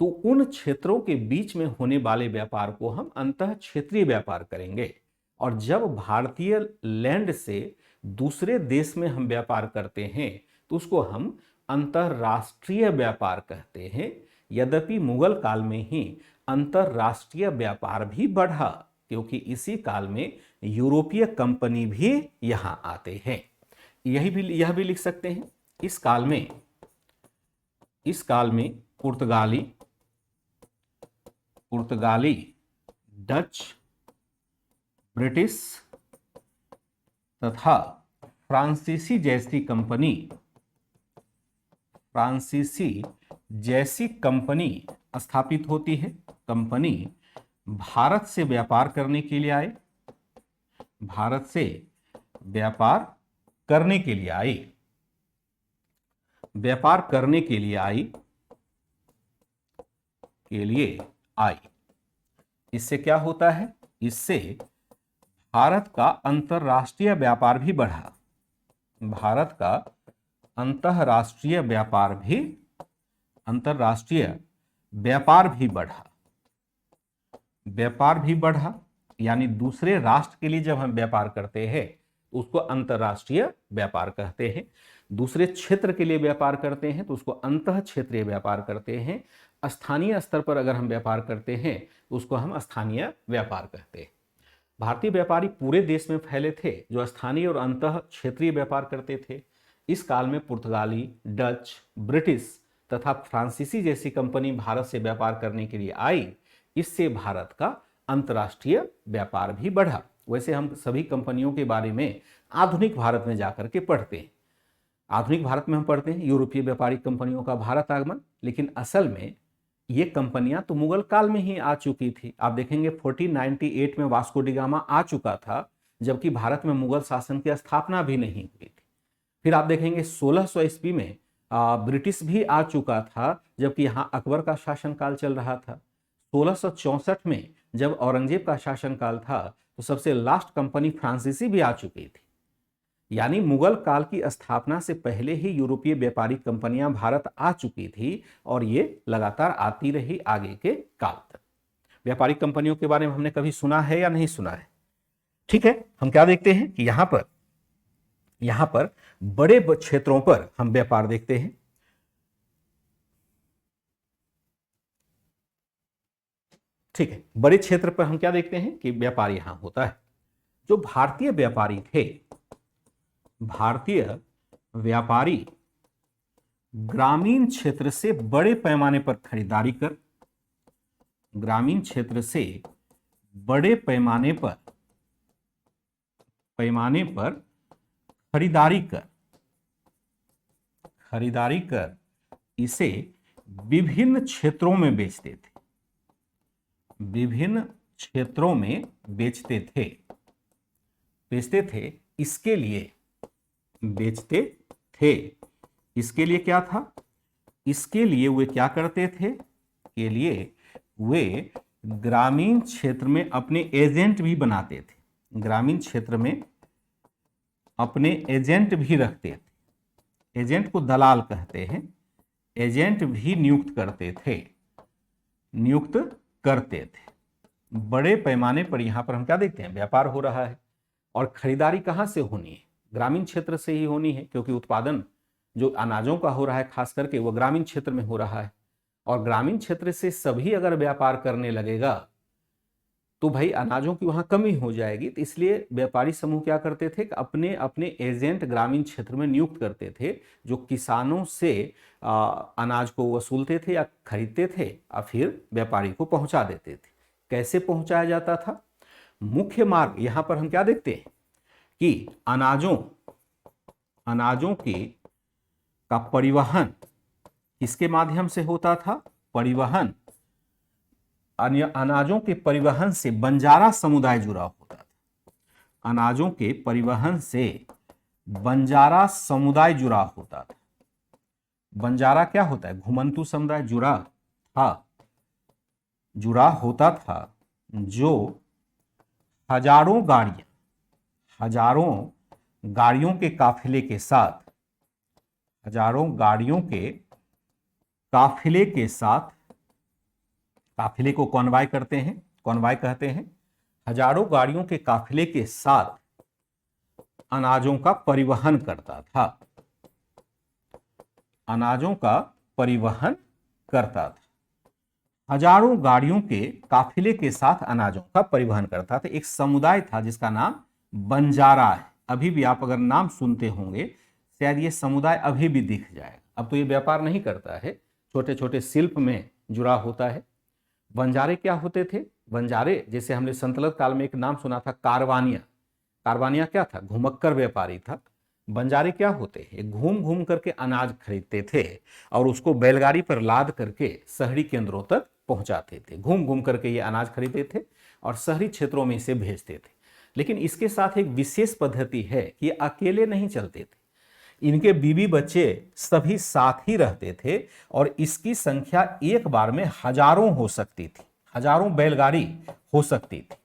तो उन क्षेत्रों के बीच में होने वाले व्यापार को हम अंतः क्षेत्रीय व्यापार करेंगे। और जब भारतीय लैंड से दूसरे देश में हम व्यापार करते हैं तो उसको हम अंतरराष्ट्रीय व्यापार कहते हैं। यद्यपि मुगल काल में ही अंतरराष्ट्रीय व्यापार भी बढ़ा, क्योंकि इसी काल में यूरोपीय कंपनी भी यहां आते हैं। यह भी लिख सकते हैं, इस काल में पुर्तगाली, डच, ब्रिटिश तथा फ्रांसीसी जैसी कंपनी स्थापित होती है। कंपनी भारत से व्यापार करने के लिए आए, भारत से व्यापार करने के लिए आई, व्यापार करने के लिए आई। इससे क्या होता है, इससे भारत का अंतरराष्ट्रीय व्यापार भी बढ़ा। भारत का अंतरराष्ट्रीय व्यापार भी बढ़ा। व्यापार भी बढ़ा यानी दूसरे राष्ट्र के लिए जब हम व्यापार करते हैं तो उसको अंतरराष्ट्रीय व्यापार कहते हैं। दूसरे क्षेत्र के लिए व्यापार करते हैं तो उसको अंतः क्षेत्रीय व्यापार करते हैं। स्थानीय स्तर पर अगर हम व्यापार करते हैं तो उसको हम स्थानीय व्यापार कहते हैं। भारतीय व्यापारी पूरे देश में फैले थे, जो स्थानीय और अंतः क्षेत्रीय व्यापार करते थे। इस काल में पुर्तगाली, डच, ब्रिटिश तथा फ्रांसीसी जैसी कंपनी भारत से व्यापार करने के लिए आई। इससे भारत का अंतर्राष्ट्रीय व्यापार भी बढ़ा। वैसे हम सभी कंपनियों के बारे में आधुनिक भारत में जाकर के पढ़ते हैं। आधुनिक भारत में हम पढ़ते हैं यूरोपीय व्यापारिक कंपनियों का भारत आगमन, लेकिन असल में ये कंपनियां तो मुगल काल में ही आ चुकी थी। आप देखेंगे 1498 में वास्को डी गामा आ चुका था, जबकि भारत में मुगल शासन की स्थापना भी नहीं हुई थी। फिर आप देखेंगे 1600 ईस्वी में ब्रिटिश भी आ चुका था, जबकि यहाँ अकबर का शासनकाल चल रहा था। 1664 में जब औरंगजेब का शासनकाल था तो सबसे लास्ट कंपनी फ्रांसीसी भी आ चुकी थी। यानी मुगल काल की स्थापना से पहले ही यूरोपीय व्यापारिक कंपनियां भारत आ चुकी थी और ये लगातार आती रही आगे के काल तक। व्यापारिक कंपनियों के बारे में हमने कभी सुना है या नहीं सुना है? ठीक है, हम क्या देखते हैं कि यहां पर बड़े क्षेत्रों पर हम व्यापार देखते हैं। ठीक है, बड़े क्षेत्र पर हम क्या देखते हैं कि व्यापार यहां होता है। जो भारतीय व्यापारी थे, भारतीय व्यापारी ग्रामीण क्षेत्र से बड़े पैमाने पर खरीदारी कर, ग्रामीण क्षेत्र से बड़े पैमाने पर खरीदारी कर इसे विभिन्न क्षेत्रों में बेचते थे, विभिन्न क्षेत्रों में बेचते थे। इसके लिए बेचते थे, इसके लिए क्या था? इसके लिए वे क्या करते थे? के लिए वे ग्रामीण क्षेत्र में अपने एजेंट भी बनाते थे, ग्रामीण क्षेत्र में अपने एजेंट भी रखते थे। एजेंट को दलाल कहते हैं। एजेंट भी नियुक्त करते थे। बड़े पैमाने पर यहां पर हम क्या देखते हैं? व्यापार हो रहा है। और खरीदारी कहां से होनी है? ग्रामीण क्षेत्र से ही होनी है, क्योंकि उत्पादन जो अनाजों का हो रहा है खास करके वो ग्रामीण क्षेत्र में हो रहा है। और ग्रामीण क्षेत्र से सभी अगर व्यापार करने लगेगा तो भाई अनाजों की वहां कमी हो जाएगी। तो इसलिए व्यापारी समूह क्या करते थे कि अपने अपने एजेंट ग्रामीण क्षेत्र में नियुक्त करते थे, जो किसानों से अनाज को वसूलते थे या खरीदते थे और फिर व्यापारी को पहुंचा देते थे। कैसे पहुंचाया जाता था? मुख्य मार्ग यहां पर हम क्या देखते हैं कि अनाजों की का परिवहन किसके माध्यम से होता था? परिवहन, अनाजों के परिवहन से बंजारा समुदाय जुड़ा होता था। अनाजों के परिवहन से बंजारा समुदाय जुड़ा होता था। बंजारा क्या होता है? घुमंतू समुदाय जुड़ा होता था, जो हजारों गाड़ियों के काफिले के साथ काफिले को कॉन्वॉय कहते हैं। हजारों गाड़ियों के काफिले के साथ अनाजों का परिवहन करता था। हजारों गाड़ियों के काफिले के साथ अनाजों का परिवहन करता था। एक समुदाय था जिसका नाम बंजारा है। अभी भी आप अगर नाम सुनते होंगे, शायद ये समुदाय अभी भी दिख जाए। अब तो ये व्यापार नहीं करता है, छोटे छोटे शिल्प में जुड़ा होता है। बंजारे क्या होते थे? बंजारे, जैसे हमने संतलत काल में एक नाम सुना था, कारवानिया क्या था? घुमक्कर व्यापारी था। बंजारे क्या होते हैं? घूम घूम करके अनाज खरीदते थे और उसको बैलगाड़ी पर लाद करके शहरी केंद्रों तक पहुंचाते थे। घूम घूम करके ये अनाज खरीदते थे और शहरी क्षेत्रों में इसे भेजते थे। लेकिन इसके साथ एक विशेष पद्धति है कि ये अकेले नहीं चलते थे, इनके बीवी बच्चे सभी साथ ही रहते थे और इसकी संख्या एक बार में हजारों हो सकती थी, हजारों बैलगाड़ी हो सकती थी।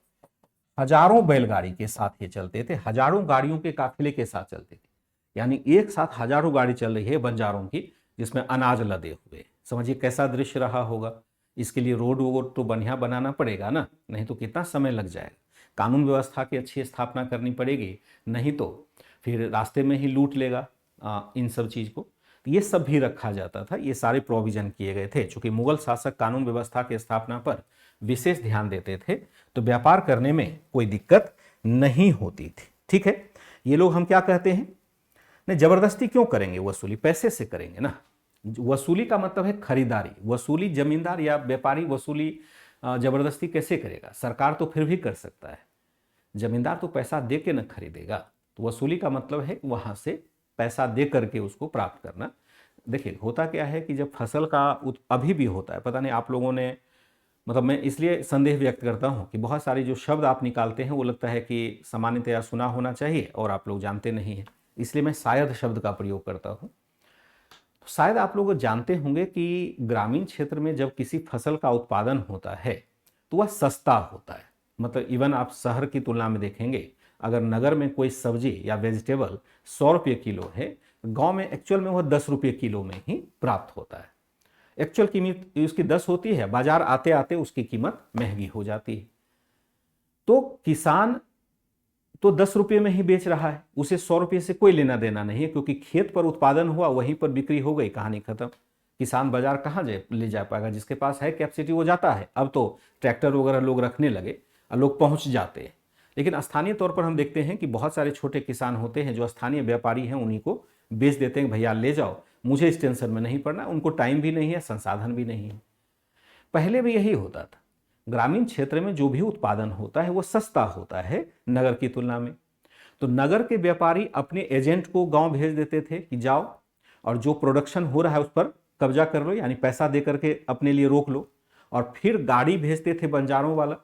हजारों बैलगाड़ी के साथ ये चलते थे, हजारों गाड़ियों के काफिले के साथ चलते थे। यानी एक साथ हजारों गाड़ी चल रही है बंजारों की, जिसमें अनाज लदे हुए। समझिए कैसा दृश्य रहा होगा। इसके लिए रोड वोड तो बढ़िया बनाना पड़ेगा ना, नहीं तो कितना समय लग जाएगा। कानून व्यवस्था की अच्छी स्थापना करनी पड़ेगी, नहीं तो फिर रास्ते में ही लूट लेगा इन सब चीज़ को। तो ये सब भी रखा जाता था, ये सारे प्रोविजन किए गए थे। चूंकि मुगल शासक कानून व्यवस्था की स्थापना पर विशेष ध्यान देते थे, तो व्यापार करने में कोई दिक्कत नहीं होती थी। ठीक है, ये लोग हम क्या कहते हैं? नहीं, जबरदस्ती क्यों करेंगे? वसूली पैसे से करेंगे ना। वसूली का मतलब है खरीदारी। वसूली जमींदार या व्यापारी वसूली जबरदस्ती कैसे करेगा? सरकार तो फिर भी कर सकता है, जमींदार तो पैसा दे के न खरीदेगा। तो वसूली का मतलब है वहां से पैसा दे करके उसको प्राप्त करना। देखिए होता क्या है कि जब फसल का अभी भी होता है, पता नहीं आप लोगों ने, मतलब मैं इसलिए संदेह व्यक्त करता हूँ कि बहुत सारे जो शब्द आप निकालते हैं वो लगता है कि सामान्यतया सुना होना चाहिए और आप लोग जानते नहीं हैं, इसलिए मैं शायद शब्द का प्रयोग करता हूँ। तो शायद आप लोग जानते होंगे कि ग्रामीण क्षेत्र में जब किसी फसल का उत्पादन होता है तो वह सस्ता होता है। मतलब इवन आप शहर की तुलना में देखेंगे, अगर नगर में कोई सब्जी या वेजिटेबल 100 रुपये किलो है, गांव में एक्चुअल में वह 10 रुपये किलो में ही प्राप्त होता है। एक्चुअल कीमत उसकी 10 होती है, बाजार आते आते उसकी कीमत महंगी हो जाती है। तो किसान तो 10 रुपये में ही बेच रहा है, उसे 100 रुपये से कोई लेना देना नहीं है, क्योंकि खेत पर उत्पादन हुआ वहीं पर बिक्री हो गई, कहानी खत्म। किसान बाजार कहाँ ले जा पाएगा? जिसके पास है कैपेसिटी वो जाता है। अब तो ट्रैक्टर वगैरह लोग रखने लगे और लोग पहुंच जाते हैं। लेकिन स्थानीय तौर पर हम देखते हैं कि बहुत सारे छोटे किसान होते हैं जो स्थानीय व्यापारी हैं, उन्हीं को बेच देते हैं, भैया ले जाओ, मुझे इस टेंशन में नहीं पड़ना। उनको टाइम भी नहीं है, संसाधन भी नहीं है। पहले भी यही होता था। ग्रामीण क्षेत्र में जो भी उत्पादन होता है वो सस्ता होता है नगर की तुलना में। तो नगर के व्यापारी अपने एजेंट को गांव भेज देते थे कि जाओ और जो प्रोडक्शन हो रहा है उस पर कब्जा कर लो, यानी पैसा दे करके अपने लिए रोक लो। और फिर गाड़ी भेजते थे बंजारों वाला,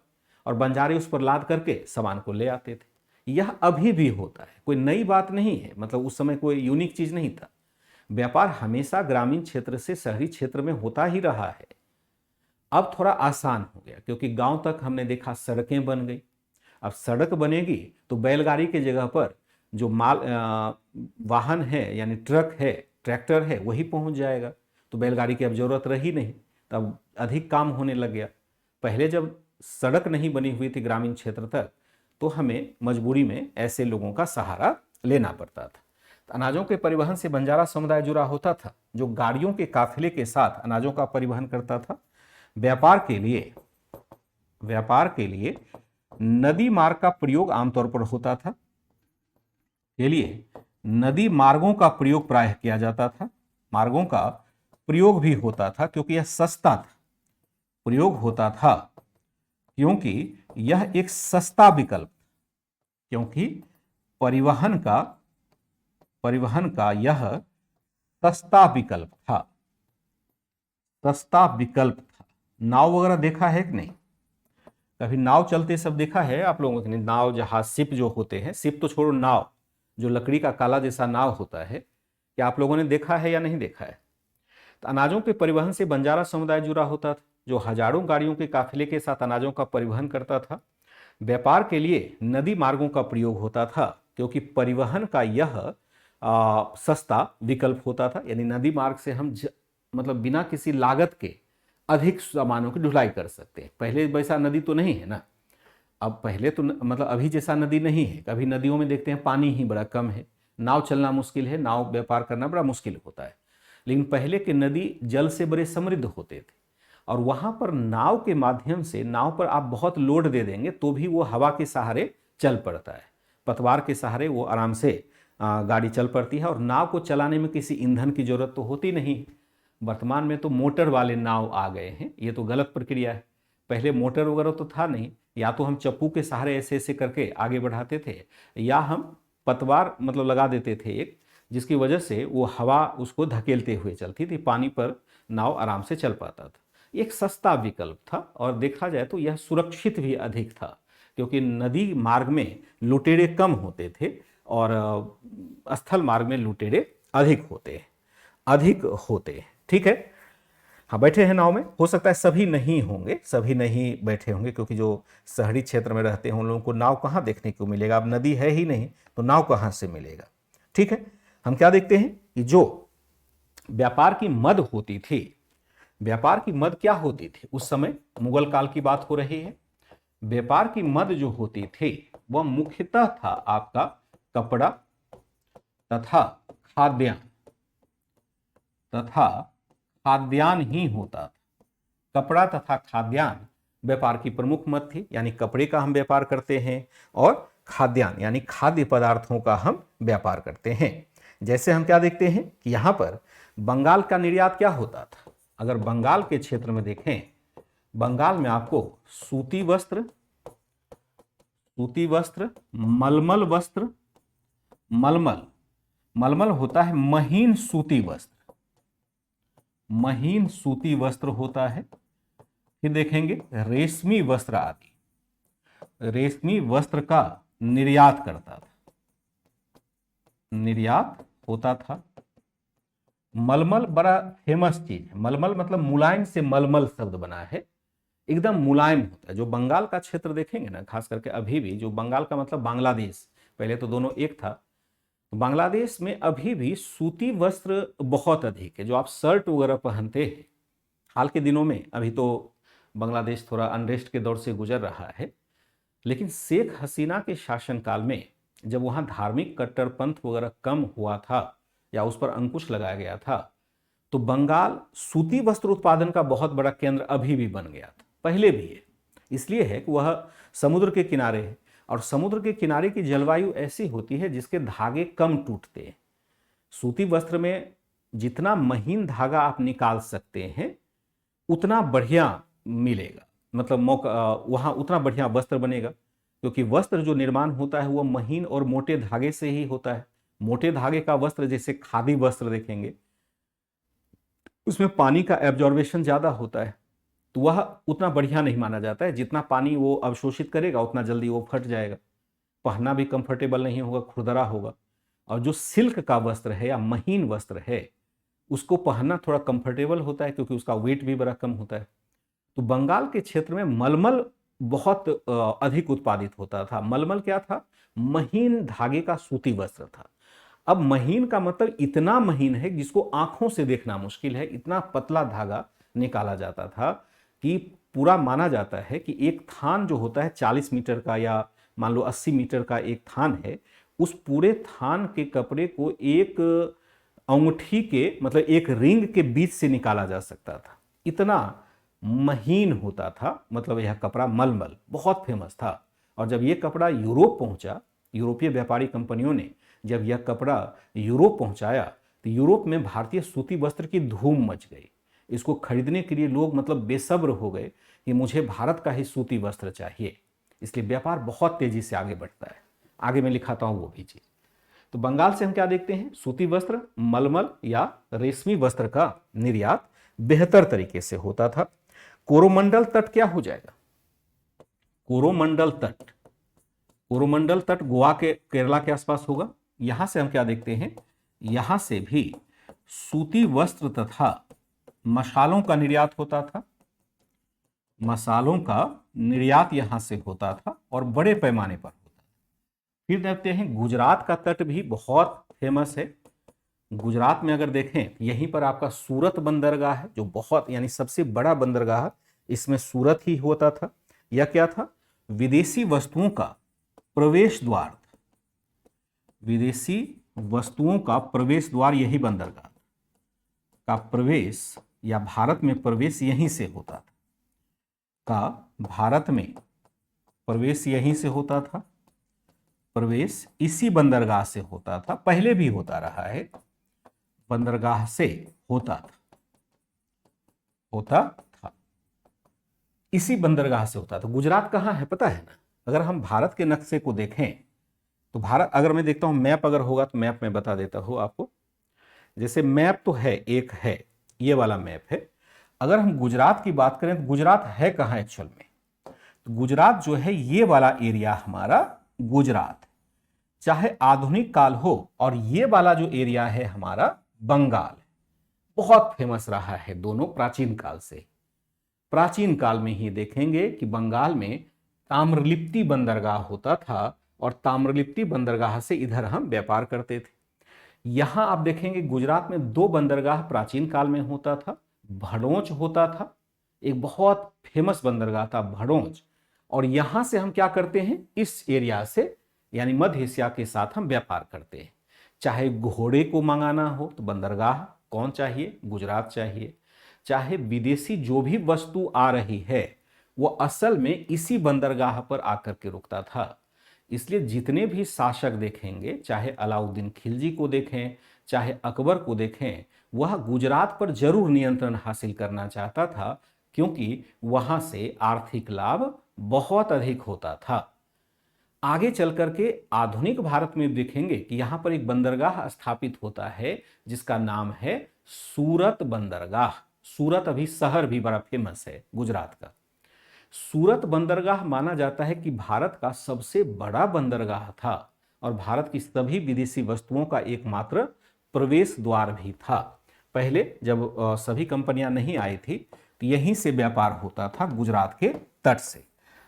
और बंजारे उस पर लाद करके सामान को ले आते थे। यह अभी भी होता है, कोई नई बात नहीं है। मतलब उस समय कोई यूनिक चीज नहीं था। व्यापार हमेशा ग्रामीण क्षेत्र से शहरी क्षेत्र में होता ही रहा है। अब थोड़ा आसान हो गया, क्योंकि गांव तक हमने देखा सड़कें बन गई। अब सड़क बनेगी तो बैलगाड़ी के जगह पर जो माल वाहन है, यानी ट्रक है, ट्रैक्टर है, वही पहुंच जाएगा। तो बैलगाड़ी की अब जरूरत रही नहीं, तब अधिक काम होने लग गया। पहले जब सड़क नहीं बनी हुई थी ग्रामीण क्षेत्र तक, तो हमें मजबूरी में ऐसे लोगों का सहारा लेना पड़ता था। तो अनाजों के परिवहन से बंजारा समुदाय जुड़ा होता था, जो गाड़ियों के काफिले के साथ अनाजों का परिवहन करता था। व्यापार के लिए नदी मार्ग का प्रयोग आमतौर पर होता था। के लिए नदी मार्गों का प्रयोग प्रायः किया जाता था। मार्गों का प्रयोग भी होता था क्योंकि यह सस्ता था। प्रयोग होता था क्योंकि यह एक सस्ता विकल्प, क्योंकि परिवहन का यह सस्ता विकल्प था। सस्ता विकल्प था। नाव वगैरह देखा है कि नहीं? कभी नाव चलते सब देखा है आप लोगों ने? नाव, जहाज, शिप जो होते हैं, शिप तो छोड़ो, नाव जो लकड़ी का काला जैसा नाव होता है, क्या आप लोगों ने देखा है या नहीं देखा है? तो अनाजों के परिवहन से बंजारा समुदाय जुड़ा होता था, जो हजारों गाड़ियों के काफिले के साथ अनाजों का परिवहन करता था। व्यापार के लिए नदी मार्गों का प्रयोग होता था क्योंकि परिवहन का यह सस्ता विकल्प होता था। यानी नदी मार्ग से हम मतलब बिना किसी लागत के अधिक सामानों की ढुलाई कर सकते हैं। पहले वैसा नदी तो नहीं है ना। अब पहले तो मतलब अभी जैसा नदी नहीं है। कभी नदियों में देखते हैं पानी ही बड़ा कम है, नाव चलना मुश्किल है, नाव व्यापार करना बड़ा मुश्किल होता है। लेकिन पहले के नदी जल से बड़े समृद्ध होते थे, और वहां पर नाव के माध्यम से, नाव पर आप बहुत लोड दे देंगे तो भी वो हवा के सहारे चल पड़ता है। पतवार के सहारे वो आराम से गाड़ी चल पड़ती है, और नाव को चलाने में किसी ईंधन की जरूरत तो होती नहीं। वर्तमान में तो मोटर वाले नाव आ गए हैं, ये तो गलत प्रक्रिया है। पहले मोटर वगैरह तो था नहीं, या तो हम चप्पू के सहारे ऐसे ऐसे करके आगे बढ़ाते थे, या हम पतवार मतलब लगा देते थे एक, जिसकी वजह से वो हवा उसको धकेलते हुए चलती थी, पानी पर नाव आराम से चल पाता था। एक सस्ता विकल्प था, और देखा जाए तो यह सुरक्षित भी अधिक था, क्योंकि नदी मार्ग में लुटेरे कम होते थे और स्थल मार्ग में लुटेरे अधिक होते। ठीक है। हाँ, बैठे हैं नाव में। हो सकता है सभी नहीं बैठे होंगे, क्योंकि जो शहरी क्षेत्र में रहते हैं उन लोगों को नाव कहाँ देखने को मिलेगा। अब नदी है ही नहीं तो नाव कहाँ से मिलेगा। ठीक है। हम क्या देखते हैं कि जो व्यापार की मद होती थी, व्यापार की मद क्या होती थी उस समय? मुगल काल की बात हो रही है। व्यापार की मद जो होती थी वह मुख्यतः था आपका कपड़ा तथा खाद्यान्न ही होता था। कपड़ा तथा खाद्यान्न व्यापार की प्रमुख मद थी। यानी कपड़े का हम व्यापार करते हैं, और खाद्यान्न यानी खाद्य पदार्थों का हम व्यापार करते हैं। जैसे हम क्या देखते हैं कि यहाँ पर बंगाल का निर्यात क्या होता था। अगर बंगाल के क्षेत्र में देखें, बंगाल में आपको सूती वस्त्र, मलमल वस्त्र, मलमल होता है महीन सूती वस्त्र, महीन सूती वस्त्र होता है। फिर देखेंगे रेशमी वस्त्र आदि, रेशमी वस्त्र का निर्यात करता था, निर्यात होता था। मलमल बड़ा फेमस चीज है, मलमल मतलब मुलायम से मलमल शब्द बना है, एकदम मुलायम होता है। जो बंगाल का क्षेत्र देखेंगे ना, खास करके अभी भी, जो बंगाल का मतलब बांग्लादेश, पहले तो दोनों एक था, तो बांग्लादेश में अभी भी सूती वस्त्र बहुत अधिक है। जो आप शर्ट वगैरह पहनते हैं, हाल के दिनों में, अभी तो बांग्लादेश थोड़ा अनरेस्ट के दौर से गुजर रहा है, लेकिन शेख हसीना के शासनकाल में जब वहाँ धार्मिक कट्टरपंथ वगैरह कम हुआ था या उस पर अंकुश लगाया गया था, तो बंगाल सूती वस्त्र उत्पादन का बहुत बड़ा केंद्र अभी भी बन गया था, पहले भी है। इसलिए है कि वह समुद्र के किनारे है, और समुद्र के किनारे की जलवायु ऐसी होती है जिसके धागे कम टूटते हैं। सूती वस्त्र में जितना महीन धागा आप निकाल सकते हैं उतना बढ़िया मिलेगा, मतलब वहाँ उतना बढ़िया वस्त्र बनेगा, क्योंकि वस्त्र जो निर्माण होता है वह महीन और मोटे धागे से ही होता है। मोटे धागे का वस्त्र, जैसे खादी वस्त्र देखेंगे, उसमें पानी का एब्जॉर्बेशन ज़्यादा होता है, तो वह उतना बढ़िया नहीं माना जाता है। जितना पानी वो अवशोषित करेगा उतना जल्दी वो फट जाएगा, पहनना भी कंफर्टेबल नहीं होगा, खुरदरा होगा। और जो सिल्क का वस्त्र है या महीन वस्त्र है, उसको पहनना थोड़ा कंफर्टेबल होता है, क्योंकि उसका वेट भी बड़ा कम होता है। तो बंगाल के क्षेत्र में मलमल बहुत अधिक उत्पादित होता था। मलमल क्या था? महीन धागे का सूती वस्त्र था। अब महीन का मतलब इतना महीन है जिसको आंखों से देखना मुश्किल है, इतना पतला धागा निकाला जाता था कि पूरा माना जाता है कि एक थान जो होता है 40 मीटर का या मान लो 80 मीटर का एक थान है, उस पूरे थान के कपड़े को एक अंगूठी के, मतलब एक रिंग के बीच से निकाला जा सकता था, इतना महीन होता था। मतलब यह कपड़ा मलमल बहुत फेमस था। और जब यह कपड़ा यूरोप पहुंचा, यूरोपीय व्यापारी कंपनियों ने जब यह कपड़ा यूरोप पहुंचाया, तो यूरोप में भारतीय सूती वस्त्र की धूम मच गई। इसको खरीदने के लिए लोग मतलब बेसब्र हो गए कि मुझे भारत का ही सूती वस्त्र चाहिए। इसलिए व्यापार बहुत तेजी से आगे बढ़ता है। आगे मैं लिखाता हूं वो भी चीज। तो बंगाल से हम क्या देखते हैं? सूती वस्त्र, मलमल या रेशमी वस्त्र का निर्यात बेहतर तरीके से होता था। कोरोमंडल तट क्या हो जाएगा? कोरोमंडल तट, कोरोमंडल तट गोवा के, केरला के आसपास होगा। यहां से हम क्या देखते हैं? यहां से भी सूती वस्त्र तथा मसालों का निर्यात होता था। मसालों का निर्यात यहां से होता था और बड़े पैमाने पर होता था। फिर देखते हैं गुजरात का तट भी बहुत फेमस है। गुजरात में अगर देखें, यहीं पर आपका सूरत बंदरगाह है, जो बहुत यानी सबसे बड़ा बंदरगाह इसमें सूरत ही होता था। यह क्या था? विदेशी वस्तुओं का प्रवेश द्वार था। विदेशी वस्तुओं का प्रवेश द्वार यही बंदरगाह का प्रवेश या भारत में प्रवेश यहीं से होता था। भारत में प्रवेश यहीं से होता था, प्रवेश इसी बंदरगाह से होता था, पहले भी होता रहा है, बंदरगाह से होता था, इसी बंदरगाह से होता था। गुजरात कहाँ है पता है ना? अगर हम भारत के नक्शे को देखें तो भारत, अगर मैं देखता हूं मैप अगर होगा तो मैप में बता देता हूं आपको। जैसे मैप तो है, एक है, ये वाला मैप है। अगर हम गुजरात की बात करें तो गुजरात है कहाँ एक्चुअल में? तो गुजरात जो है, ये वाला एरिया हमारा गुजरात, चाहे आधुनिक काल हो, और ये वाला जो एरिया है हमारा बंगाल, बहुत फेमस रहा है दोनों प्राचीन काल से। प्राचीन काल में ही देखेंगे कि बंगाल में ताम्रलिप्ति बंदरगाह होता था, और ताम्रलिप्ति बंदरगाह से इधर हम व्यापार करते थे। यहां आप देखेंगे गुजरात में दो बंदरगाह प्राचीन काल में होता था। भड़ोच होता था, एक बहुत फेमस बंदरगाह था भड़ोच, और यहां से हम क्या करते हैं? इस एरिया से यानी मध्य एशिया के साथ हम व्यापार करते हैं। चाहे घोड़े को मंगाना हो तो बंदरगाह कौन चाहिए? गुजरात चाहिए। चाहे विदेशी जो भी वस्तु आ रही है वो असल में इसी बंदरगाह पर आकर के रुकता था। इसलिए जितने भी शासक देखेंगे, चाहे अलाउद्दीन खिलजी को देखें, चाहे अकबर को देखें, वह गुजरात पर जरूर नियंत्रण हासिल करना चाहता था, क्योंकि वहां से आर्थिक लाभ बहुत अधिक होता था। आगे चल करके आधुनिक भारत में देखेंगे कि यहां पर एक बंदरगाह स्थापित होता है जिसका नाम है सूरत बंदरगाह। सूरत अभी शहर भी बड़ा फेमस है गुजरात का। सूरत बंदरगाह माना जाता है कि भारत का सबसे बड़ा बंदरगाह था और भारत की सभी विदेशी वस्तुओं का एकमात्र प्रवेश द्वार भी था। पहले जब सभी कंपनियां नहीं आई थी तो यहीं से व्यापार होता था, गुजरात के तट से।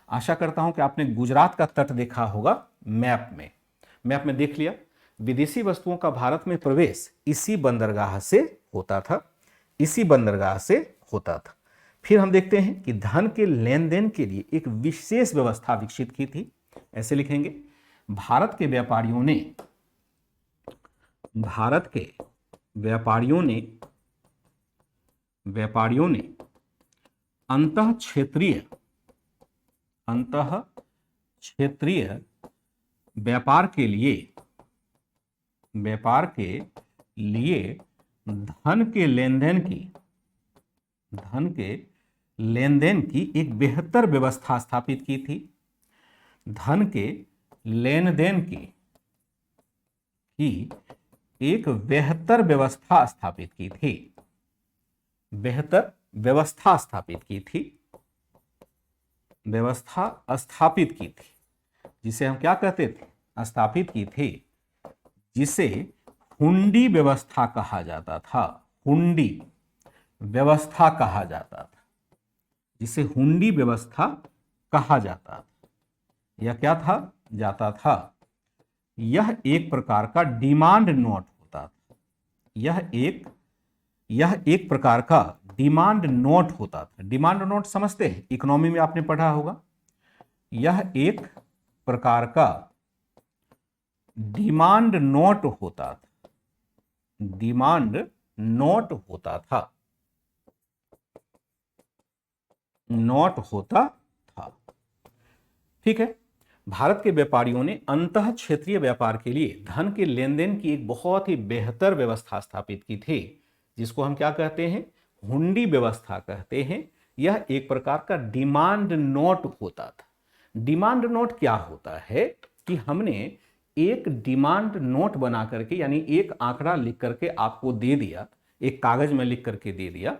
आशा करता हूं कि आपने गुजरात का तट देखा होगा मैप में। मैप में देख लिया। विदेशी वस्तुओं का भारत में प्रवेश इसी बंदरगाह से होता था, इसी बंदरगाह से होता था। फिर हम देखते हैं कि धन के लेन देन के लिए एक विशेष व्यवस्था विकसित की थी। ऐसे लिखेंगे, भारत के व्यापारियों ने अंतः क्षेत्रीय व्यापार के लिए धन के लेन देन की एक बेहतर व्यवस्था स्थापित की थी। धन के लेन देन की एक बेहतर व्यवस्था स्थापित की थी। व्यवस्था स्थापित की थी, जिसे हम क्या कहते थे? स्थापित की थी, जिसे हुंडी व्यवस्था कहा जाता था। हुंडी व्यवस्था कहा जाता था, जिसे हुंडी व्यवस्था कहा जाता था। यह क्या जाता था? यह एक प्रकार का डिमांड नोट होता था। यह एक प्रकार का डिमांड नोट होता था। डिमांड नोट समझते हैं, इकोनॉमी में आपने पढ़ा होगा। यह एक प्रकार का डिमांड नोट होता था। ठीक है। भारत के व्यापारियों ने अंतः क्षेत्रीय व्यापार के लिए धन के लेन देन की एक बहुत ही बेहतर व्यवस्था स्थापित की थी, जिसको हम क्या कहते हैं? हुंडी व्यवस्था कहते हैं। यह एक प्रकार का डिमांड नोट होता था। डिमांड नोट क्या होता है कि हमने एक डिमांड नोट बना करके, यानी एक आंकड़ा लिख करके आपको दे दिया, एक कागज में लिख करके दे दिया,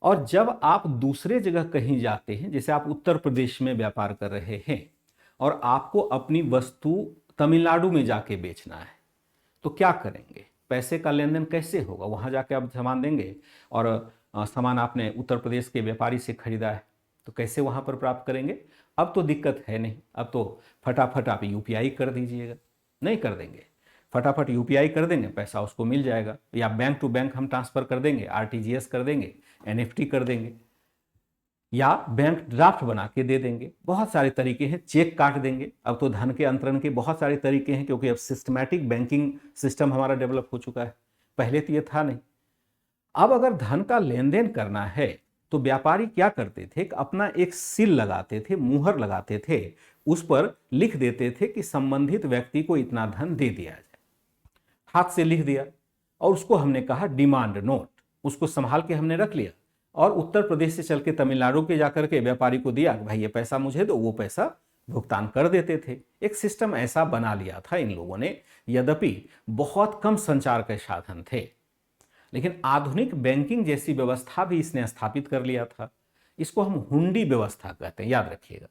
और जब आप दूसरे जगह कहीं जाते हैं, जैसे आप उत्तर प्रदेश में व्यापार कर रहे हैं और आपको अपनी वस्तु तमिलनाडु में जाके बेचना है, तो क्या करेंगे? पैसे का लेन देन कैसे होगा? वहां जाके आप सामान देंगे और सामान आपने उत्तर प्रदेश के व्यापारी से खरीदा है, तो कैसे वहां पर प्राप्त करेंगे? अब तो दिक्कत है नहीं, अब तो फटाफट आप यूपीआई कर दीजिएगा। नहीं कर देंगे, फटाफट यूपीआई कर देंगे, पैसा उसको मिल जाएगा। या बैंक टू बैंक हम ट्रांसफर कर देंगे, आरटीजीएस कर देंगे, एनएफटी कर देंगे, या बैंक ड्राफ्ट बना के दे देंगे। बहुत सारे तरीके हैं, चेक काट देंगे। अब तो धन के अंतरण के बहुत सारे तरीके हैं, क्योंकि अब सिस्टमैटिक बैंकिंग सिस्टम हमारा डेवलप हो चुका है। पहले तो ये था नहीं। अब अगर धन का लेन देन करना है तो व्यापारी क्या करते थे? अपना एक सील लगाते थे, मुहर लगाते थे, उस पर लिख देते थे कि संबंधित व्यक्ति को इतना धन दे दिया जाए। हाथ से लिख दिया और उसको हमने कहा डिमांड नोट। उसको संभाल के हमने रख लिया और उत्तर प्रदेश से चल के तमिलनाडु के जाकर के व्यापारी को दिया, भाई ये पैसा मुझे दो, वो पैसा भुगतान कर देते थे। एक सिस्टम ऐसा बना लिया था इन लोगों ने। यद्यपि बहुत कम संचार के साधन थे, लेकिन आधुनिक बैंकिंग जैसी व्यवस्था भी इसने स्थापित कर लिया था। इसको हम हुंडी व्यवस्था कहते हैं, याद रखिएगा।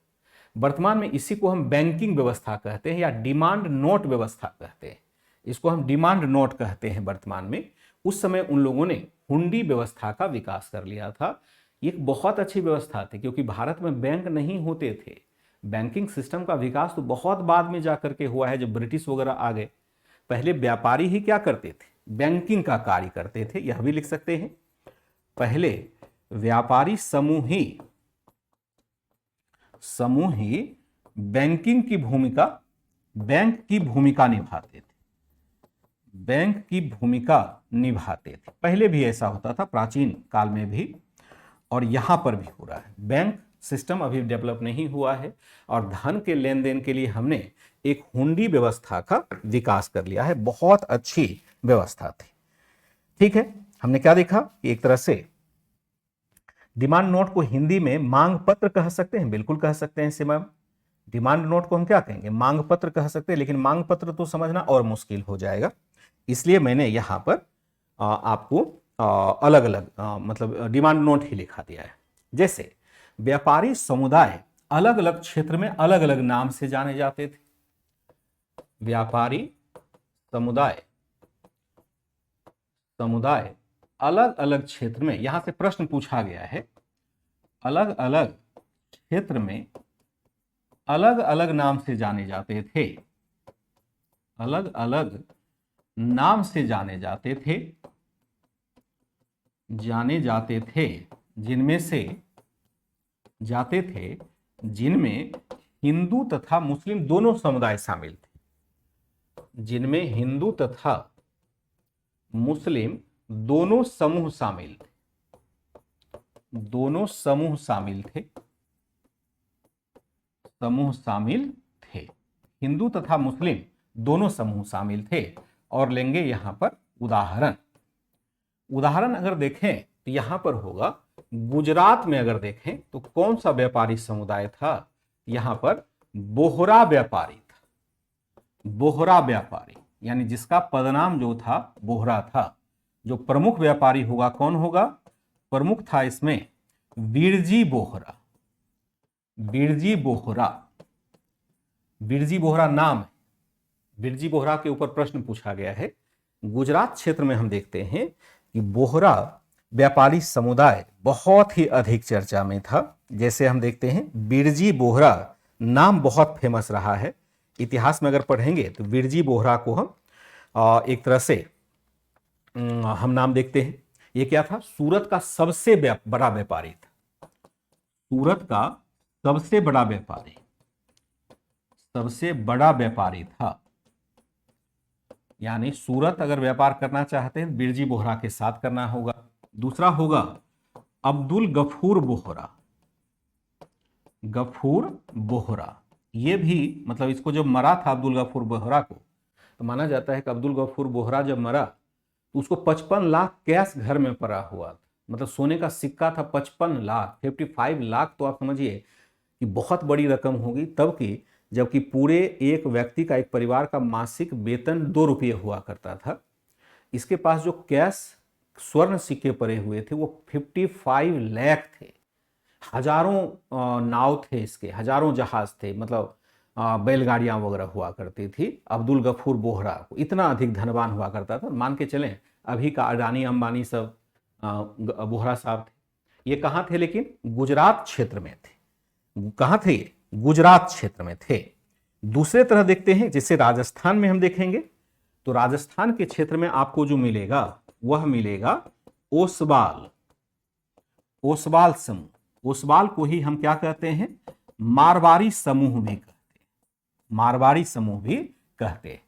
वर्तमान में इसी को हम बैंकिंग व्यवस्था कहते हैं या डिमांड नोट व्यवस्था कहते हैं। इसको हम डिमांड नोट कहते हैं वर्तमान में। उस समय उन लोगों ने हुंडी व्यवस्था का विकास कर लिया था। एक बहुत अच्छी व्यवस्था थी, क्योंकि भारत में बैंक नहीं होते थे। बैंकिंग सिस्टम का विकास तो बहुत बाद में जाकर के हुआ है, जब ब्रिटिश वगैरह आ गए। पहले व्यापारी ही क्या करते थे? बैंकिंग का कार्य करते थे। यह भी लिख सकते हैं, पहले व्यापारी समूह ही बैंक की भूमिका निभाते थे। पहले भी ऐसा होता था, प्राचीन काल में भी, और यहां पर भी हो रहा है। बैंक सिस्टम अभी डेवलप नहीं हुआ है और धन के लेन देन के लिए हमने एक हुंडी व्यवस्था का विकास कर लिया है। बहुत अच्छी व्यवस्था थी। ठीक है, हमने क्या देखा? एक तरह से डिमांड नोट को हिंदी में मांग पत्र कह सकते हैं। बिल्कुल कह सकते हैं सिमम। डिमांड नोट को हम क्या कहेंगे? मांग पत्र कह सकते हैं, लेकिन मांग पत्र तो समझना और मुश्किल हो जाएगा। इसलिए मैंने यहां पर आपको अलग अलग मतलब डिमांड नोट ही लिखा दिया है। जैसे व्यापारी समुदाय अलग अलग क्षेत्र में अलग अलग नाम से जाने जाते थे। व्यापारी समुदाय समुदाय अलग अलग क्षेत्र में, यहां से प्रश्न पूछा गया है, अलग अलग क्षेत्र में अलग अलग नाम से जाने जाते थे, अलग अलग नाम से जाने जाते थे, जिनमें से जाते थे जिनमें हिंदू तथा मुस्लिम दोनों समुदाय शामिल थे, जिनमें हिंदू तथा मुस्लिम दोनों समूह शामिल थे, दोनों समूह शामिल थे, समूह शामिल थे, हिंदू तथा मुस्लिम दोनों समूह शामिल थे। और लेंगे यहां पर उदाहरण। उदाहरण अगर देखें तो यहां पर होगा गुजरात में, अगर देखें तो कौन सा व्यापारी समुदाय था, यहां पर बोहरा व्यापारी था, बोहरा व्यापारी, यानी जिसका पदनाम जो था बोहरा था। जो प्रमुख व्यापारी होगा कौन होगा, प्रमुख था इसमें बिरजी बोहरा, बिरजी बोहरा, बिरजी बोहरा नाम है। बिरजी बोहरा के ऊपर प्रश्न पूछा गया है। गुजरात क्षेत्र में हम देखते हैं कि बोहरा व्यापारी समुदाय बहुत ही अधिक चर्चा में था। जैसे हम देखते हैं बिरजी बोहरा नाम बहुत फेमस रहा है। इतिहास में अगर पढ़ेंगे तो बिरजी बोहरा को हम एक तरह से हम नाम देखते हैं, ये क्या था, सूरत का सबसे बड़ा व्यापारी था, सूरत का सबसे बड़ा व्यापारी, सबसे बड़ा व्यापारी था। यानी सूरत अगर व्यापार करना चाहते हैं बिरजी बोहरा के साथ करना होगा। दूसरा होगा अब्दुल गफूर बोहरा, गफूर बोहरा, ये भी मतलब इसको जब मरा था अब्दुल गफूर बोहरा को, तो माना जाता है कि अब्दुल गफूर बोहरा जब मरा तो उसको 55 लाख कैश घर में पड़ा हुआ था, मतलब सोने का सिक्का था 55 लाख, 55 लाख, तो आप समझिए कि बहुत बड़ी रकम होगी तब की, जबकि पूरे एक व्यक्ति का, एक परिवार का मासिक वेतन 2 रुपये हुआ करता था। इसके पास जो कैश स्वर्ण सिक्के पड़े हुए थे वो 55 लाख थे। हजारों नाव थे इसके, हजारों जहाज थे, मतलब बैलगाड़ियां वगैरह हुआ करती थी। अब्दुल गफूर बोहरा को इतना अधिक धनवान हुआ करता था, मान के चलें अभी का अडानी अंबानी सब बोहरा साहब थे। ये कहाँ थे, लेकिन गुजरात क्षेत्र में थे। कहाँ थे, गुजरात क्षेत्र में थे। दूसरे तरह देखते हैं, जैसे राजस्थान में हम देखेंगे तो राजस्थान के क्षेत्र में आपको जो मिलेगा वह मिलेगा ओसवाल, ओसवाल समूह। ओसवाल को ही हम क्या कहते हैं, मारवाड़ी समूह भी कहते हैं, मारवाड़ी समूह भी कहते हैं।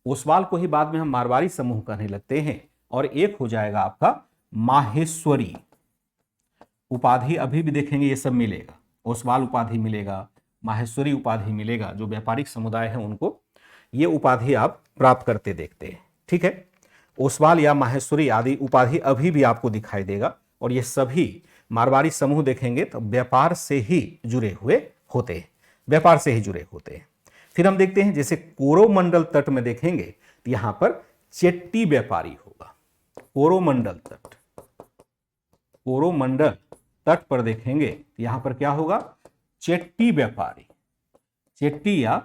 ओसवाल को ही बाद में हम मारवाड़ी समूह कहने लगते हैं। और एक हो जाएगा आपका माहेश्वरी उपाधि, अभी भी देखेंगे ये सब मिलेगा, ओसवाल उपाधि मिलेगा, माहेश्वरी उपाधि मिलेगा। जो व्यापारिक समुदाय है उनको ये उपाधि आप प्राप्त करते देखते हैं, ठीक है। ओसवाल या माहेश्वरी आदि उपाधि अभी भी आपको दिखाई देगा। और ये सभी मारवाड़ी समूह देखेंगे तो व्यापार से ही जुड़े हुए होते हैं, व्यापार से ही जुड़े होते हैं। फिर हम देखते हैं जैसे कोरोमंडल तट में देखेंगे तो यहां पर चेट्टी व्यापारी होगा, कोरोमंडल तट, कोरोमंडल तट पर देखेंगे तो यहां पर क्या होगा, चेट्टी व्यापारी, चेट्टी या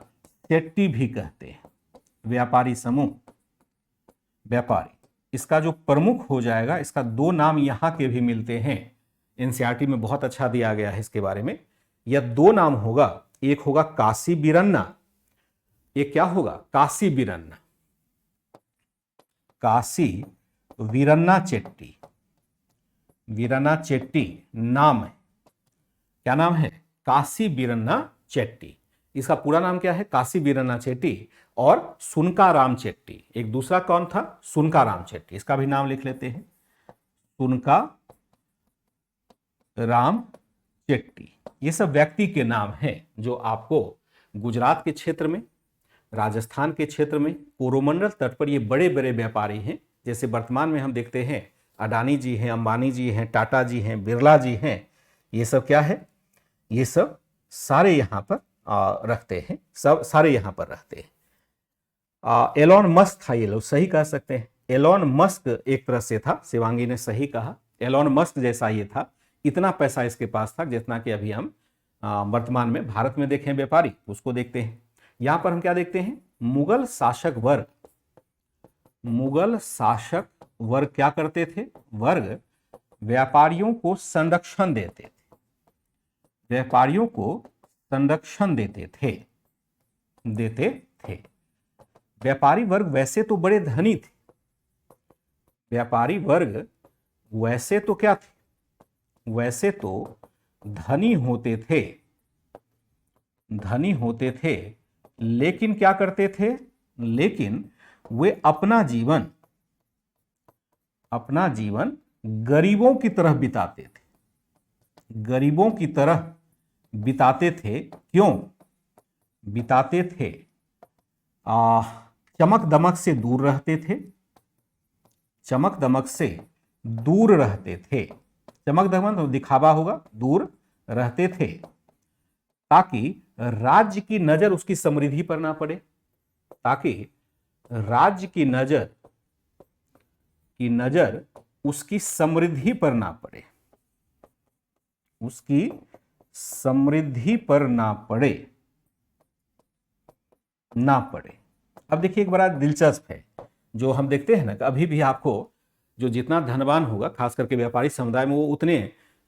चेट्टी भी कहते हैं, व्यापारी समूह, व्यापारी। इसका जो प्रमुख हो जाएगा, इसका 2 नाम यहां के भी मिलते हैं, एनसीईआरटी में बहुत अच्छा दिया गया है इसके बारे में। यह 2 नाम होगा, एक होगा काशी बीरन्ना, एक क्या होगा, काशी बीरन्ना, काशी वीरन्ना चेट्टी, वीरन्ना चेट्टी नाम है, क्या नाम है, काशी बीरन्ना चेट्टी। इसका पूरा नाम क्या है, काशी बीरन्ना चेट्टी। और सुनका राम चेट्टी, एक दूसरा कौन था, सुनका राम चेट्टी, इसका भी नाम लिख लेते हैं, सुनका राम चेट्टी। ये सब व्यक्ति के नाम हैं जो आपको गुजरात के क्षेत्र में, राजस्थान के क्षेत्र में, कोरोमंडल तट पर ये बड़े बड़े व्यापारी हैं। जैसे वर्तमान में हम देखते हैं अडानी जी हैं, अंबानी जी हैं, टाटा जी हैं, बिरला जी हैं, ये सब क्या है, ये सब सारे यहाँ पर रखते हैं, सब सारे यहाँ पर रहते हैं। एलोन मस्क था, ये लोग सही कह सकते हैं, एलॉन मस्क एक तरह से था, शिवांगी ने सही कहा, एलॉन मस्क जैसा ये था, इतना पैसा इसके पास था जितना कि अभी हम वर्तमान में भारत में देखें व्यापारी उसको देखते हैं। यहां पर हम क्या देखते हैं, मुगल शासक वर्ग क्या करते थे, वर्ग व्यापारियों को संरक्षण देते थे, व्यापारियों को संरक्षण देते थे। व्यापारी वर्ग वैसे तो बड़े धनी थे, व्यापारी वर्ग वैसे तो क्या थे, वैसे तो धनी होते थे, लेकिन क्या करते थे, लेकिन वे अपना जीवन गरीबों की तरह बिताते थे, गरीबों की तरह बिताते थे। क्यों बिताते थे, चमक दमक से दूर रहते थे, चमक दमक से दूर रहते थे, चमक दमक तो दिखावा होगा, दूर रहते थे ताकि राज्य की नजर उसकी समृद्धि पर ना पड़े, ताकि राज्य की नजर उसकी समृद्धि पर ना पड़े, उसकी समृद्धि पर ना पड़े। अब देखिए एक बड़ा दिलचस्प है, जो हम देखते हैं ना कि अभी भी आपको जो जितना धनवान होगा खास करके व्यापारी समुदाय में वो उतने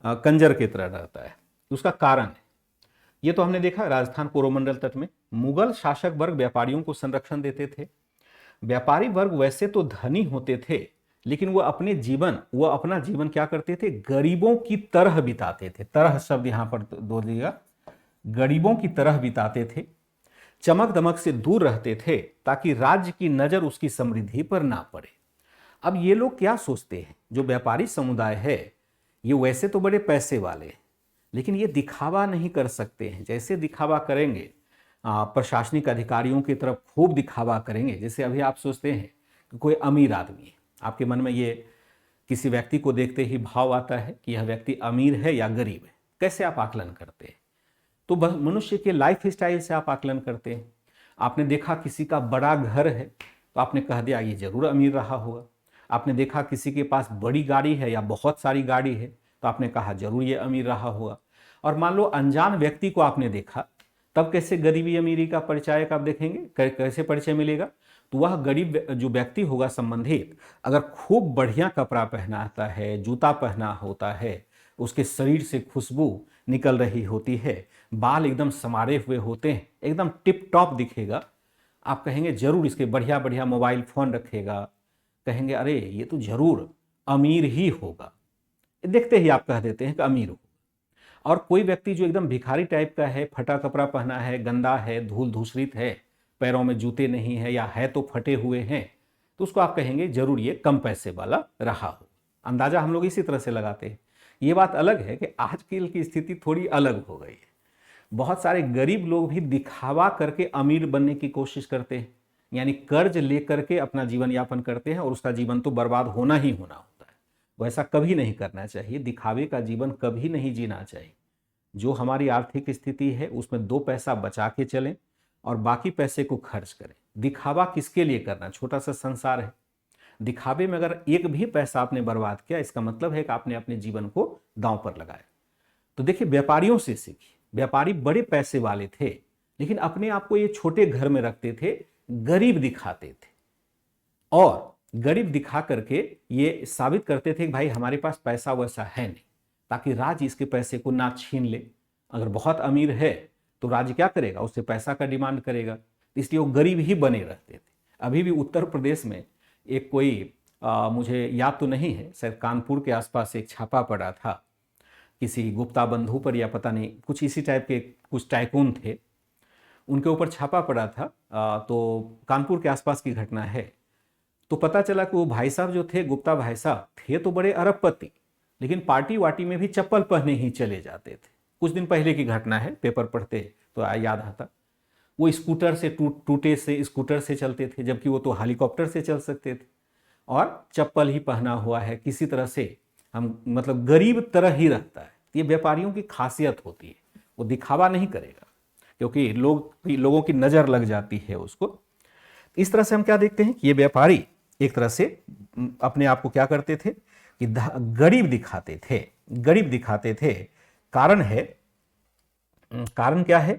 कंजर की तरह रहता है। उसका कारण है, ये तो हमने देखा राजस्थान कोरोमंडल तट में मुगल शासक वर्ग व्यापारियों को संरक्षण देते थे। व्यापारी वर्ग वैसे तो धनी होते थे, लेकिन वो अपना जीवन क्या करते थे, गरीबों की तरह बिताते थे। तरह शब्द यहां पर दो दिया, गरीबों की तरह बिताते थे, चमक दमक से दूर रहते थे ताकि राज्य की नजर उसकी समृद्धि पर ना पड़े। अब ये लोग क्या सोचते हैं, जो व्यापारी समुदाय है ये वैसे तो बड़े पैसे वाले हैं, लेकिन ये दिखावा नहीं कर सकते हैं। जैसे दिखावा करेंगे प्रशासनिक अधिकारियों की तरफ खूब दिखावा करेंगे, जैसे अभी आप सोचते हैं कि कोई अमीर आदमी है, आपके मन में ये किसी व्यक्ति को देखते ही भाव आता है कि यह व्यक्ति अमीर है या गरीब है। कैसे आप आकलन करते हैं, तो मनुष्य के लाइफ स्टाइल से आप आकलन करते हैं। आपने देखा किसी का बड़ा घर है तो आपने कह दिया ये जरूर अमीर रहा होगा। आपने देखा किसी के पास बड़ी गाड़ी है या बहुत सारी गाड़ी है तो आपने कहा जरूर ये अमीर रहा होगा। और मान लो अनजान व्यक्ति को आपने देखा, तब कैसे गरीबी अमीरी का परिचय आप देखेंगे, कैसे परिचय मिलेगा। तो वह गरीब जो व्यक्ति होगा संबंधित, अगर खूब बढ़िया कपड़ा पहना आता है, जूता पहना होता है, उसके शरीर से खुशबू निकल रही होती है, बाल एकदम संवारे हुए होते हैं, एकदम टिप टॉप दिखेगा, आप कहेंगे जरूर इसके बढ़िया बढ़िया मोबाइल फोन रखेगा, कहेंगे अरे ये तो जरूर अमीर ही होगा। देखते ही आप कह देते हैं कि अमीर होगा। और कोई व्यक्ति जो एकदम भिखारी टाइप का है, फटा कपड़ा पहना है, गंदा है, धूल धूसरित है, पैरों में जूते नहीं है या है तो फटे हुए हैं, तो उसको आप कहेंगे जरूर ये कम पैसे वाला रहा हो। अंदाजा हम लोग इसी तरह से लगाते हैं। ये बात अलग है कि आजकल की स्थिति थोड़ी अलग हो गई है। बहुत सारे गरीब लोग भी दिखावा करके अमीर बनने की कोशिश करते हैं, यानी कर्ज लेकर के अपना जीवन यापन करते हैं और उसका जीवन तो बर्बाद होना ही होना होता है। वैसा कभी नहीं करना चाहिए, दिखावे का जीवन कभी नहीं जीना चाहिए। जो हमारी आर्थिक स्थिति है उसमें 2 पैसा बचा के चलें और बाकी पैसे को खर्च करें। दिखावा किसके लिए करना, छोटा सा संसार है। दिखावे में अगर एक भी पैसा आपने बर्बाद किया, इसका मतलब है कि आपने अपने जीवन को दांव पर लगाया। तो देखिए व्यापारियों से सीखिए। व्यापारी बड़े पैसे वाले थे, लेकिन अपने आप को ये छोटे घर में रखते थे, गरीब दिखाते थे और गरीब दिखा करके ये साबित करते थे कि भाई हमारे पास पैसा वैसा है नहीं, ताकि राज्य इसके पैसे को ना छीन ले। अगर बहुत अमीर है तो राज्य क्या करेगा, उससे पैसा का डिमांड करेगा, इसलिए वो गरीब ही बने रहते थे। अभी भी उत्तर प्रदेश में एक कोई मुझे याद तो नहीं है, शायद कानपुर के आसपास एक छापा पड़ा था किसी गुप्ता बंधु पर या पता नहीं, कुछ इसी टाइप के कुछ टाइकून थे, उनके ऊपर छापा पड़ा था। तो कानपुर के आसपास की घटना है। तो पता चला कि वो भाई साहब जो थे, गुप्ता भाई साहब थे तो बड़े अरबपति, लेकिन पार्टी वार्टी में भी चप्पल पहने ही चले जाते थे। कुछ दिन पहले की घटना है, पेपर पढ़ते तो याद आता। वो स्कूटर से टूटे से स्कूटर से चलते थे, जबकि वो तो हेलीकॉप्टर से चल सकते थे, और चप्पल ही पहना हुआ है, किसी तरह से हम मतलब गरीब तरह ही रहता है। ये व्यापारियों की खासियत होती है, वो दिखावा नहीं करेगा क्योंकि लोगों की नज़र लग जाती है उसको। इस तरह से हम क्या देखते हैं कि ये व्यापारी एक तरह से अपने आप को क्या करते थे कि गरीब दिखाते थे, गरीब दिखाते थे। कारण है, कारण क्या है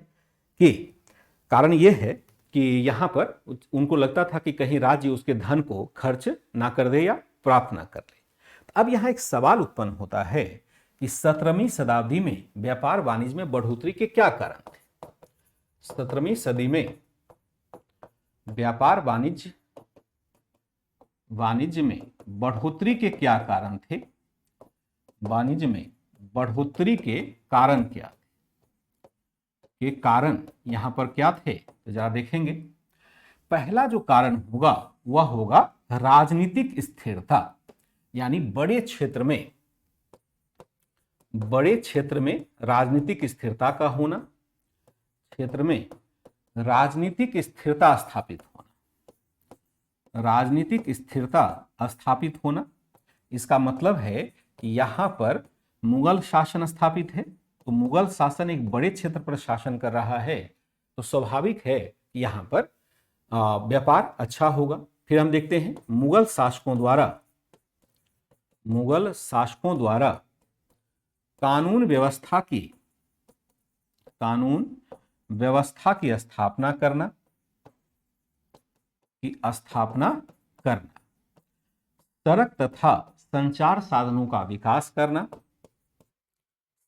कि कारण यह है कि यहां पर उनको लगता था कि कहीं राज्य उसके धन को खर्च ना कर दे या प्राप्त ना कर ले। अब यहां एक सवाल उत्पन्न होता है कि 17वीं शताब्दी में व्यापार वाणिज्य में बढ़ोतरी के क्या कारण थे। 17वीं सदी में व्यापार वाणिज्य में बढ़ोतरी के क्या कारण थे, वाणिज्य में बढ़ोतरी के कारण क्या थे, ये कारण यहां पर क्या थे तो जरा देखेंगे। पहला जो कारण होगा वह होगा राजनीतिक स्थिरता, यानी बड़े क्षेत्र में राजनीतिक स्थिरता का होना, क्षेत्र में राजनीतिक स्थिरता स्थापित होना, राजनीतिक स्थिरता स्थापित होना। इसका मतलब है कि यहां पर मुगल शासन स्थापित है, तो मुगल शासन एक बड़े क्षेत्र पर शासन कर रहा है, तो स्वाभाविक है कि यहां पर व्यापार अच्छा होगा। फिर हम देखते हैं मुगल शासकों द्वारा कानून व्यवस्था की स्थापना करना, सड़क तथा संचार साधनों का विकास करना,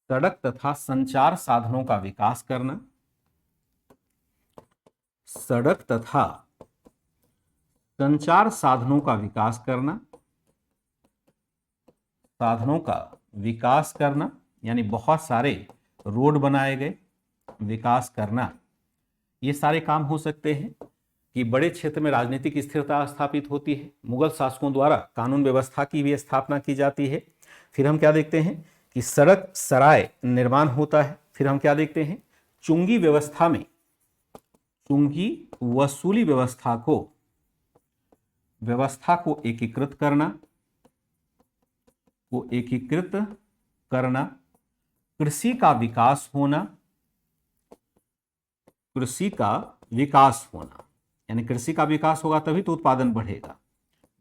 सड़क तथा संचार साधनों का विकास करना, सड़क तथा संचार साधनों का विकास करना, साधनों का विकास करना यानी बहुत सारे रोड बनाए गए, विकास करना। ये सारे काम हो सकते हैं कि बड़े क्षेत्र में राजनीतिक स्थिरता स्थापित होती है, मुगल शासकों द्वारा कानून व्यवस्था की भी स्थापना की जाती है। फिर हम क्या देखते हैं कि सड़क सराय निर्माण होता है। फिर हम क्या देखते हैं, चुंगी व्यवस्था में चुंगी वसूली व्यवस्था को एकीकृत करना, कृषि का विकास होना, यानी कृषि का विकास होगा तभी तो उत्पादन बढ़ेगा,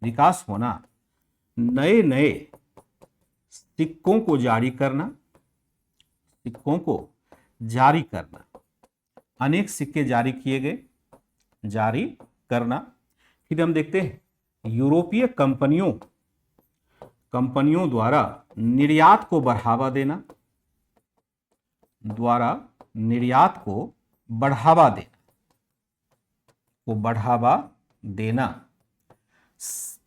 विकास होना, नए नए सिक्कों को जारी करना, अनेक सिक्के जारी किए गए, जारी करना। फिर हम देखते हैं यूरोपीय कंपनियों द्वारा निर्यात को बढ़ावा देना,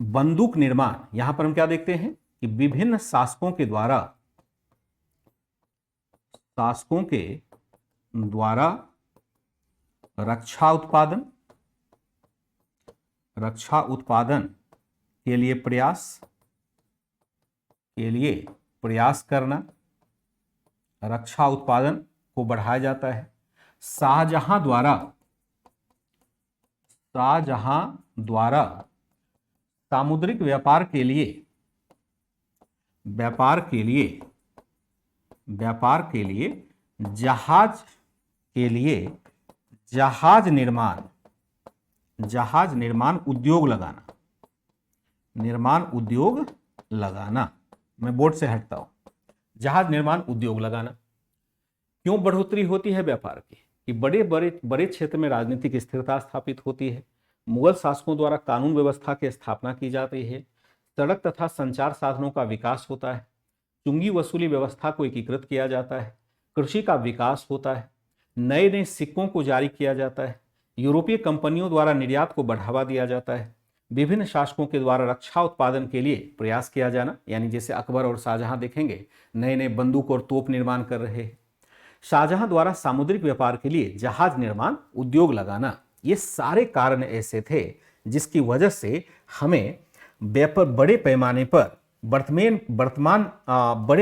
बंदूक निर्माण। यहां पर हम क्या देखते हैं कि विभिन्न शासकों के द्वारा रक्षा उत्पादन के लिए प्रयास करना, रक्षा उत्पादन को बढ़ाया जाता है। शाहजहां द्वारा सामुद्रिक व्यापार के लिए जहाज निर्माण उद्योग लगाना, मैं बोर्ड से हटता हूं, जहाज निर्माण उद्योग लगाना। क्यों बढ़ोतरी होती है व्यापार की कि बड़े क्षेत्र में राजनीतिक स्थिरता स्थापित होती है, मुगल शासकों द्वारा कानून व्यवस्था की स्थापना की जाती है, सड़क तथा संचार साधनों का विकास होता है, चुंगी वसूली व्यवस्था को एकीकृत किया जाता है, कृषि का विकास होता है, नए नए सिक्कों को जारी किया जाता है, यूरोपीय कंपनियों द्वारा निर्यात को बढ़ावा दिया जाता है, विभिन्न शासकों के द्वारा रक्षा उत्पादन के लिए प्रयास किया जाना, यानी जैसे अकबर और शाहजहां देखेंगे नए नए बंदूक और तोप निर्माण कर रहे हैं, शाहजहां द्वारा सामुद्रिक व्यापार के लिए जहाज निर्माण उद्योग लगाना। ये सारे कारण ऐसे थे जिसकी वजह से हमें व्यापार बड़े पैमाने पर बड़े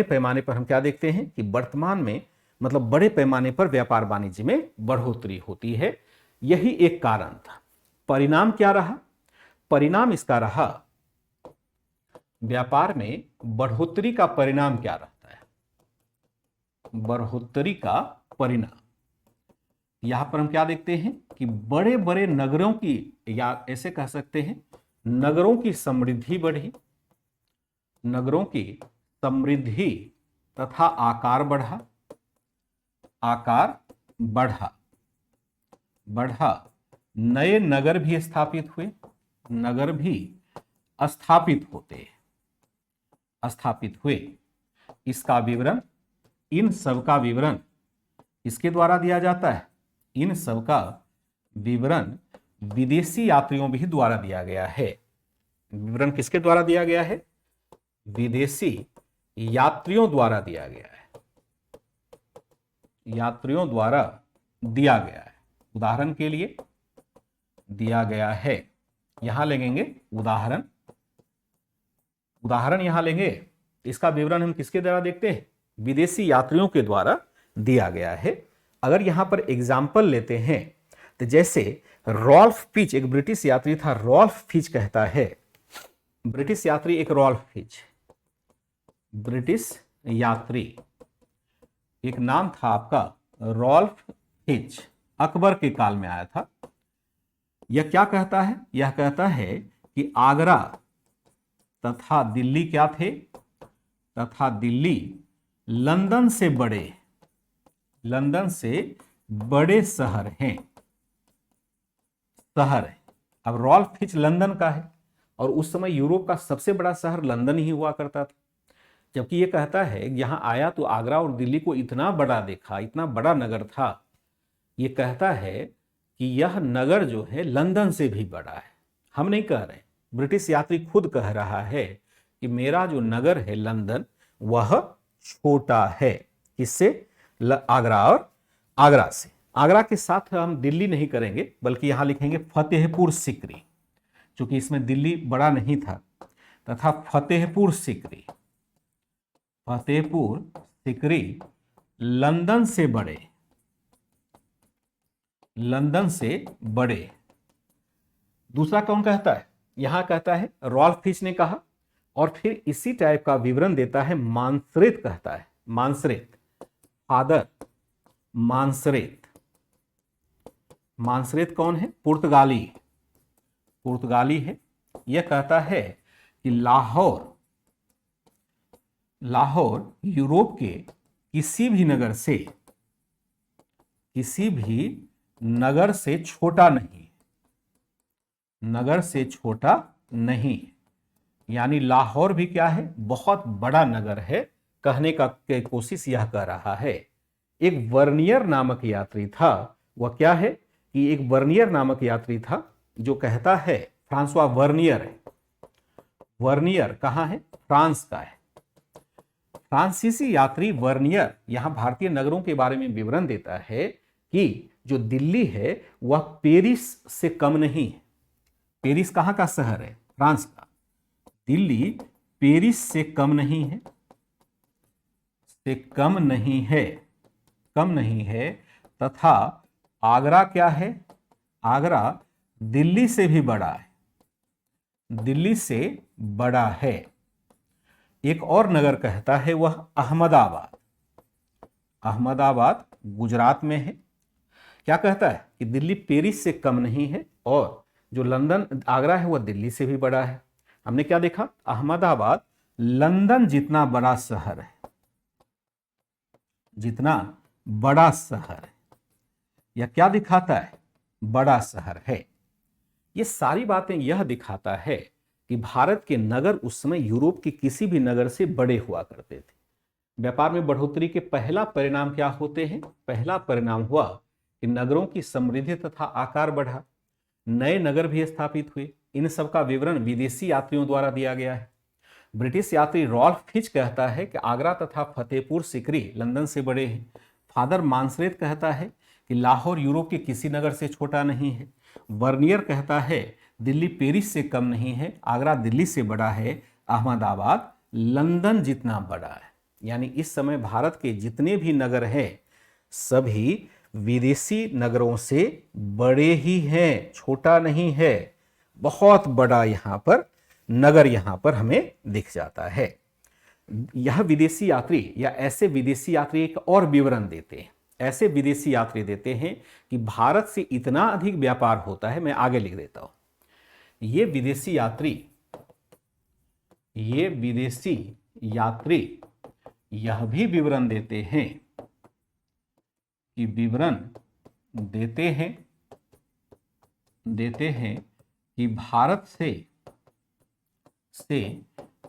पैमाने पर हम क्या देखते हैं कि वर्तमान में मतलब बड़े पैमाने पर व्यापार वाणिज्य में बढ़ोतरी होती है। यही एक कारण था। परिणाम क्या रहा? परिणाम इसका रहा, व्यापार में बढ़ोतरी का परिणाम क्या रहता है? बढ़ोतरी का परिणाम यहां पर हम क्या देखते हैं कि बड़े बड़े नगरों की, या ऐसे कह सकते हैं नगरों की समृद्धि बढ़ी, नगरों की समृद्धि तथा आकार बढ़ा, आकार बढ़ा, बढ़ा, नए नगर भी स्थापित हुए, नगर भी स्थापित होते, स्थापित हुए। इसका विवरण, इन सब का विवरण किसके द्वारा दिया जाता है? इन सब का विवरण विदेशी यात्रियों भी द्वारा दिया गया है। विवरण किसके द्वारा दिया गया है? विदेशी यात्रियों द्वारा दिया गया है, यात्रियों द्वारा दिया गया है। उदाहरण के लिए दिया गया है, यहां लेंगे उदाहरण, उदाहरण यहां लेंगे। इसका विवरण हम किसके द्वारा देखते हैं? विदेशी यात्रियों के द्वारा दिया गया है। अगर यहां पर एग्जाम्पल लेते हैं तो जैसे रॉल्फ फिच, एक ब्रिटिश यात्री था, रॉल्फ फिच कहता है, ब्रिटिश यात्री एक रॉल्फ फिच, ब्रिटिश यात्री, एक नाम था आपका रॉल्फ फिच, अकबर के काल में आया था। यह क्या कहता है? यह कहता है कि आगरा तथा दिल्ली क्या थे? तथा दिल्ली लंदन से बड़े, लंदन से बड़े शहर हैं, शहर है। अब रॉल्फ फिच लंदन का है और उस समय यूरोप का सबसे बड़ा शहर लंदन ही हुआ करता था। जबकि ये कहता है यहां आया तो आगरा और दिल्ली को इतना बड़ा देखा, इतना बड़ा नगर था। ये कहता है कि यह नगर जो है लंदन से भी बड़ा है। हम नहीं कह रहे, ब्रिटिश यात्री खुद कह रहा है कि मेरा जो नगर है लंदन वह छोटा है। किससे? आगरा और आगरा से। आगरा के साथ हम दिल्ली नहीं करेंगे बल्कि यहां लिखेंगे फतेहपुर सीकरी, क्योंकि इसमें दिल्ली बड़ा नहीं था, तथा फतेहपुर सीकरी, फतेहपुर सीकरी लंदन से बड़े, लंदन से बड़े। दूसरा कौन कहता है? यहां कहता है रॉल्फ फिच ने कहा, और फिर इसी टाइप का विवरण देता है मानसरेत कहता है, मानसरेत, फादर मानसरेत। मानसरेत कौन है? पुर्तगाली, पुर्तगाली है। यह कहता है कि लाहौर, लाहौर यूरोप के किसी भी नगर से, किसी भी नगर से छोटा नहीं, नगर से छोटा नहीं। यानी लाहौर भी क्या है? बहुत बड़ा नगर है, कहने का कोशिश यह कर रहा है। एक वर्नियर नामक यात्री था, वह क्या है कि एक वर्नियर नामक यात्री था जो कहता है, फ्रांसवा वर्नियर है, वर्नियर कहाँ है? फ्रांस का है। फ्रांसीसी यात्री वर्नियर यहां भारतीय नगरों के बारे में विवरण देता है कि जो दिल्ली है वह पेरिस से कम नहीं है। पेरिस कहाँ का शहर है? फ्रांस का। दिल्ली पेरिस से कम नहीं है, से कम नहीं है, कम नहीं है। तथा आगरा क्या है? आगरा दिल्ली से भी बड़ा है, दिल्ली से बड़ा है। एक और नगर कहता है वह अहमदाबाद, अहमदाबाद गुजरात में है। क्या कहता है कि दिल्ली पेरिस से कम नहीं है और जो लंदन आगरा है वह दिल्ली से भी बड़ा है। हमने क्या देखा? अहमदाबाद लंदन जितना बड़ा शहर है, जितना बड़ा शहर है। यह क्या दिखाता है? बड़ा शहर है। ये सारी बातें यह दिखाता है कि भारत के नगर उस समय यूरोप के किसी भी नगर से बड़े हुआ करते थे। व्यापार में बढ़ोतरी के पहला परिणाम क्या होते हैं? पहला परिणाम हुआ कि नगरों की समृद्धि तथा आकार बढ़ा, नए नगर भी स्थापित हुए। इन सब का विवरण विदेशी यात्रियों द्वारा दिया गया है। ब्रिटिश यात्री रॉल्फ फिच कहता है कि आगरा तथा फतेहपुर सीकरी लंदन से बड़े हैं। फादर मानसरेत कहता है कि लाहौर यूरोप के किसी नगर से छोटा नहीं है। वर्नियर कहता है दिल्ली पेरिस से कम नहीं है, आगरा दिल्ली से बड़ा है, अहमदाबाद लंदन जितना बड़ा है। यानी इस समय भारत के जितने भी नगर हैं सभी विदेशी नगरों से बड़े ही हैं, छोटा नहीं है। बहुत बड़ा यहाँ पर नगर यहाँ पर हमें दिख जाता है। यह विदेशी यात्री या ऐसे विदेशी यात्री एक और विवरण देते हैं। ऐसे विदेशी यात्री देते हैं कि भारत से इतना अधिक व्यापार होता है, मैं आगे लिख देता हूं, ये विदेशी यात्री यह भी विवरण देते हैं कि भारत से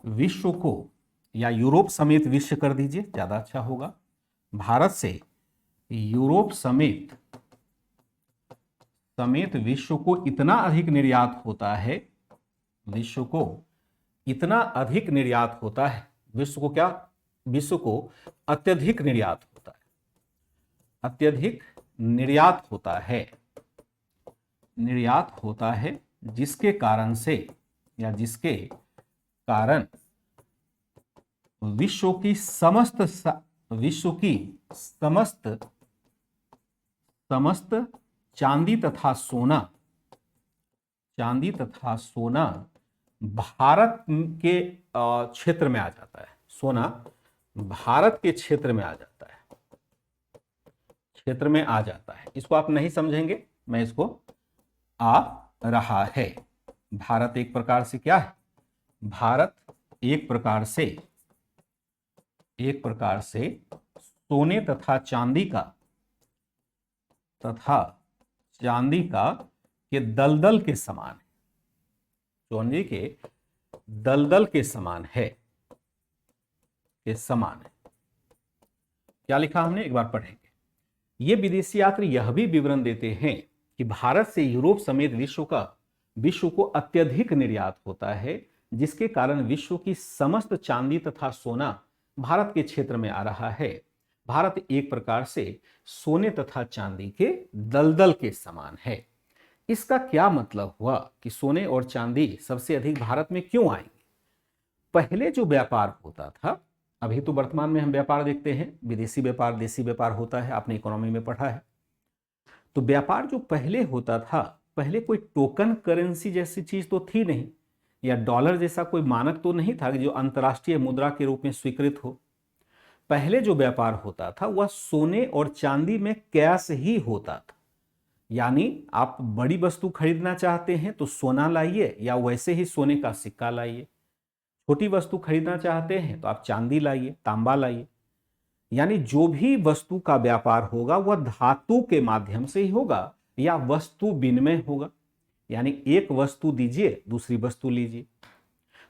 विश्व को, या यूरोप समेत विश्व कर दीजिए ज्यादा अच्छा होगा, भारत से यूरोप समेत विश्व को इतना अधिक निर्यात होता है, विश्व को अत्यधिक निर्यात होता है, जिसके कारण विश्व की समस्त चांदी तथा सोना भारत के क्षेत्र में आ जाता है। सोना भारत के क्षेत्र में आ जाता है। इसको आप नहीं समझेंगे, मैं इसको आ रहा है। भारत एक प्रकार से क्या है? भारत एक प्रकार से सोने तथा चांदी के दलदल के समान है। सोने के दलदल के समान है। क्या लिखा हमने, एक बार पढ़ेंगे। ये विदेशी यात्री यह भी विवरण देते हैं कि भारत से यूरोप समेत विश्व को अत्यधिक निर्यात होता है, जिसके कारण विश्व की समस्त चांदी तथा सोना भारत के क्षेत्र में आ रहा है। भारत एक प्रकार से सोने तथा चांदी के दलदल के समान है। इसका क्या मतलब हुआ कि सोने और चांदी सबसे अधिक भारत में क्यों आएंगे? पहले जो व्यापार होता था, अभी तो वर्तमान में हम व्यापार देखते हैं, विदेशी व्यापार, देशी व्यापार होता है, आपने इकोनॉमी में पढ़ा है। तो व्यापार जो पहले होता था, पहले कोई टोकन करेंसी जैसी चीज तो थी नहीं, या डॉलर जैसा कोई मानक तो नहीं था जो अंतर्राष्ट्रीय मुद्रा के रूप में स्वीकृत हो। पहले जो व्यापार होता था वह सोने और चांदी में कैश ही होता था। यानी आप बड़ी वस्तु खरीदना चाहते हैं तो सोना लाइए, या वैसे ही सोने का सिक्का लाइए। छोटी वस्तु खरीदना चाहते हैं तो आप चांदी लाइए, तांबा लाइए। यानी जो भी वस्तु का व्यापार होगा वह धातु के माध्यम से ही होगा, या वस्तु विनिमय होगा। यानी एक वस्तु दीजिए, दूसरी वस्तु लीजिए।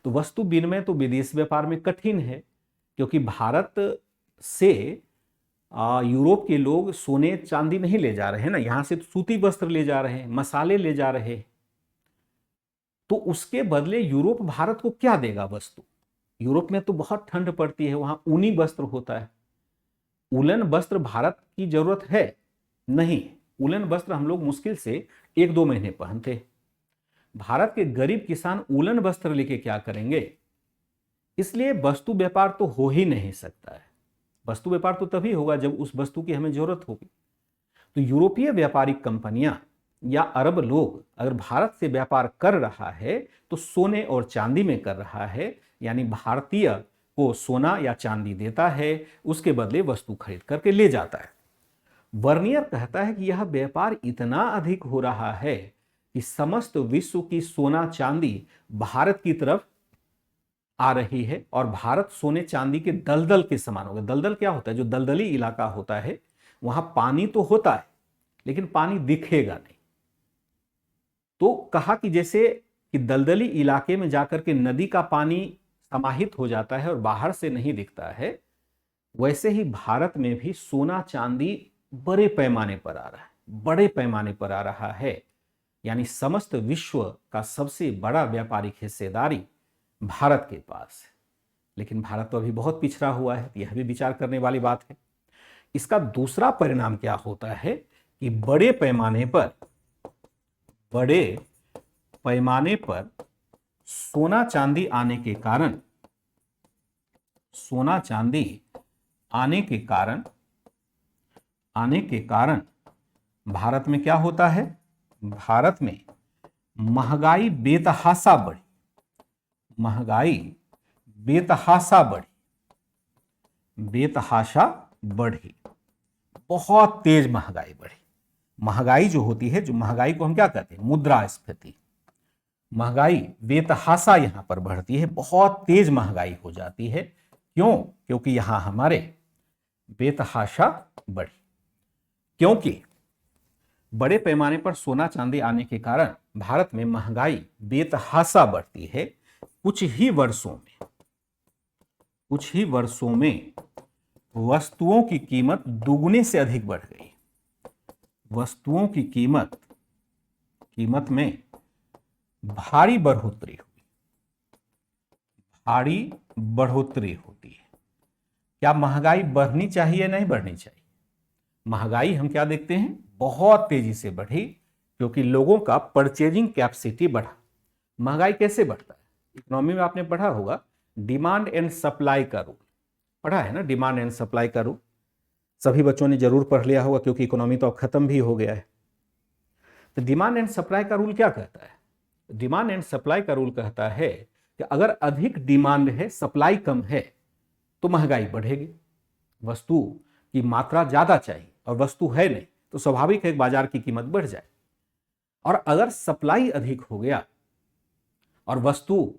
तो वस्तु विनिमय तो विदेश व्यापार में कठिन है, क्योंकि भारत से यूरोप के लोग सोने चांदी नहीं ले जा रहे हैं ना, यहां से तो सूती वस्त्र ले जा रहे हैं, मसाले ले जा रहे हैं। तो उसके बदले यूरोप भारत को क्या देगा वस्तु? यूरोप में तो बहुत ठंड पड़ती है, वहां ऊनी वस्त्र होता है। उलन वस्त्र भारत की जरूरत है नहीं। उलन वस्त्र हम लोग मुश्किल से 1-2 महीने पहनते हैं। भारत के गरीब किसान उलन वस्त्र लेके क्या करेंगे? इसलिए वस्तु व्यापार तो हो ही नहीं सकता है। वस्तु व्यापार तो तभी होगा जब उस वस्तु की हमें जरूरत होगी। तो यूरोपीय व्यापारिक कंपनियां या अरब लोग अगर भारत से व्यापार कर रहा है तो सोने और चांदी में कर रहा है। यानी भारतीय को सोना या चांदी देता है, उसके बदले वस्तु खरीद करके ले जाता है। वर्नियर कहता है कि यह व्यापार इतना अधिक हो रहा है कि समस्त विश्व की सोना चांदी भारत की तरफ आ रही है, और भारत सोने चांदी के दलदल के समान होगा। दलदल क्या होता है? जो दलदली इलाका होता है वहां पानी तो होता है लेकिन पानी दिखेगा नहीं। तो कहा कि जैसे कि दलदली इलाके में जाकर के नदी का पानी समाहित हो जाता है और बाहर से नहीं दिखता है, वैसे ही भारत में भी सोना चांदी बड़े पैमाने पर आ रहा है। यानी समस्त विश्व का सबसे बड़ा व्यापारिक हिस्सेदारी भारत के पास है। लेकिन भारत तो अभी बहुत पिछड़ा हुआ है, यह भी विचार करने वाली बात है। इसका दूसरा परिणाम क्या होता है कि बड़े पैमाने पर सोना चांदी आने के कारण भारत में क्या होता है? भारत में महंगाई बेतहाशा बढ़ी, बहुत तेज महंगाई बढ़ी। महंगाई जो होती है, जो महंगाई को हम क्या कहते हैं? मुद्रास्फीति। महंगाई बेतहाशा यहां पर बढ़ती है, बहुत तेज महंगाई हो जाती है। क्यों? क्योंकि यहां हमारे बेतहाशा बढ़ी, क्योंकि बड़े पैमाने पर सोना चांदी आने के कारण भारत में महंगाई बेतहाशा बढ़ती है। कुछ ही वर्षों में वस्तुओं की कीमत दुगने से अधिक बढ़ गई। वस्तुओं की कीमत में भारी बढ़ोतरी होती है। क्या महंगाई बढ़नी चाहिए? नहीं बढ़नी चाहिए। महंगाई हम क्या देखते हैं, बहुत तेजी से बढ़ी, क्योंकि लोगों का परचेजिंग कैपेसिटी बढ़ा। महंगाई कैसे बढ़ता है? इकोनॉमी में आपने पढ़ा होगा, डिमांड एंड सप्लाई का रूल पढ़ा है ना, डिमांड एंड सप्लाई का रूल सभी बच्चों ने जरूर पढ़ लिया होगा, क्योंकि इकोनॉमी तो अब खत्म भी हो गया है। तो डिमांड एंड सप्लाई का रूल क्या कहता है? डिमांड एंड सप्लाई का रूल कहता है कि अगर अधिक डिमांड है, सप्लाई कम है, तो महंगाई बढ़ेगी। वस्तु की मात्रा ज्यादा चाहिए और वस्तु है नहीं, तो स्वाभाविक है बाजार की कीमत बढ़ जाए। और अगर सप्लाई अधिक हो गया और वस्तु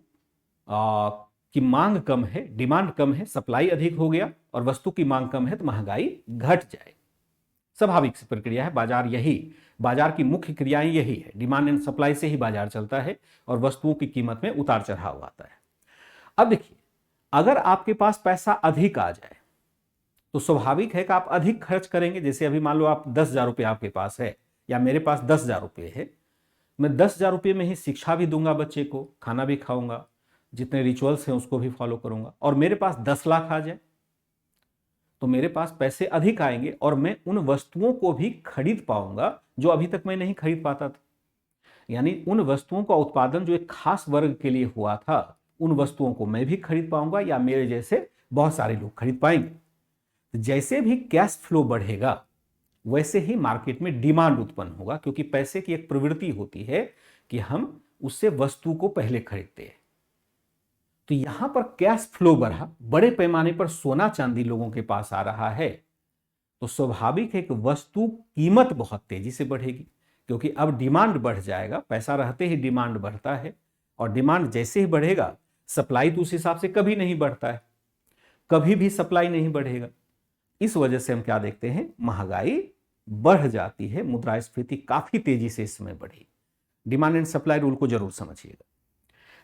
की मांग कम है, डिमांड कम है, सप्लाई अधिक हो गया और वस्तु की मांग कम है, तो महंगाई घट जाए। स्वाभाविक सी प्रक्रिया है, बाजार की मुख्य क्रियाएं यही है। डिमांड एंड सप्लाई से ही बाजार चलता है और वस्तुओं की कीमत में उतार चढ़ाव आता है। अब देखिए, अगर आपके पास पैसा अधिक आ जाए तो स्वाभाविक है कि आप अधिक खर्च करेंगे। जैसे अभी मान लो आप 10,000 रुपये आपके पास है, या मेरे पास 10,000 रुपये है, मैं 10,000 रुपये में ही शिक्षा भी दूंगा, बच्चे को खाना भी खाऊंगा, जितने रिचुअल्स हैं उसको भी फॉलो करूंगा, और मेरे पास 10 लाख आ जाए तो मेरे पास पैसे अधिक आएंगे और मैं उन वस्तुओं को भी खरीद पाऊंगा जो अभी तक मैं नहीं खरीद पाता था। यानी उन वस्तुओं का उत्पादन जो एक खास वर्ग के लिए हुआ था, उन वस्तुओं को मैं भी खरीद पाऊंगा, या मेरे जैसे बहुत सारे लोग खरीद पाएंगे। जैसे भी कैश फ्लो बढ़ेगा, वैसे ही मार्केट में डिमांड उत्पन्न होगा, क्योंकि पैसे की एक प्रवृत्ति होती है कि हम उससे वस्तु को पहले खरीदते हैं। तो यहां पर कैश फ्लो बढ़ा, बड़े पैमाने पर सोना चांदी लोगों के पास आ रहा है, तो स्वाभाविक है कि वस्तु कीमत बहुत तेजी से बढ़ेगी, क्योंकि अब डिमांड बढ़ जाएगा। पैसा रहते ही डिमांड बढ़ता है, और डिमांड जैसे ही बढ़ेगा, सप्लाई तो उस हिसाब से कभी नहीं बढ़ता है, कभी भी सप्लाई नहीं बढ़ेगा। इस वजह से हम क्या देखते हैं, महंगाई बढ़ जाती है, मुद्रास्फीति काफी तेजी से इस समय बढ़ी। डिमांड एंड सप्लाई रूल को जरूर समझिएगा।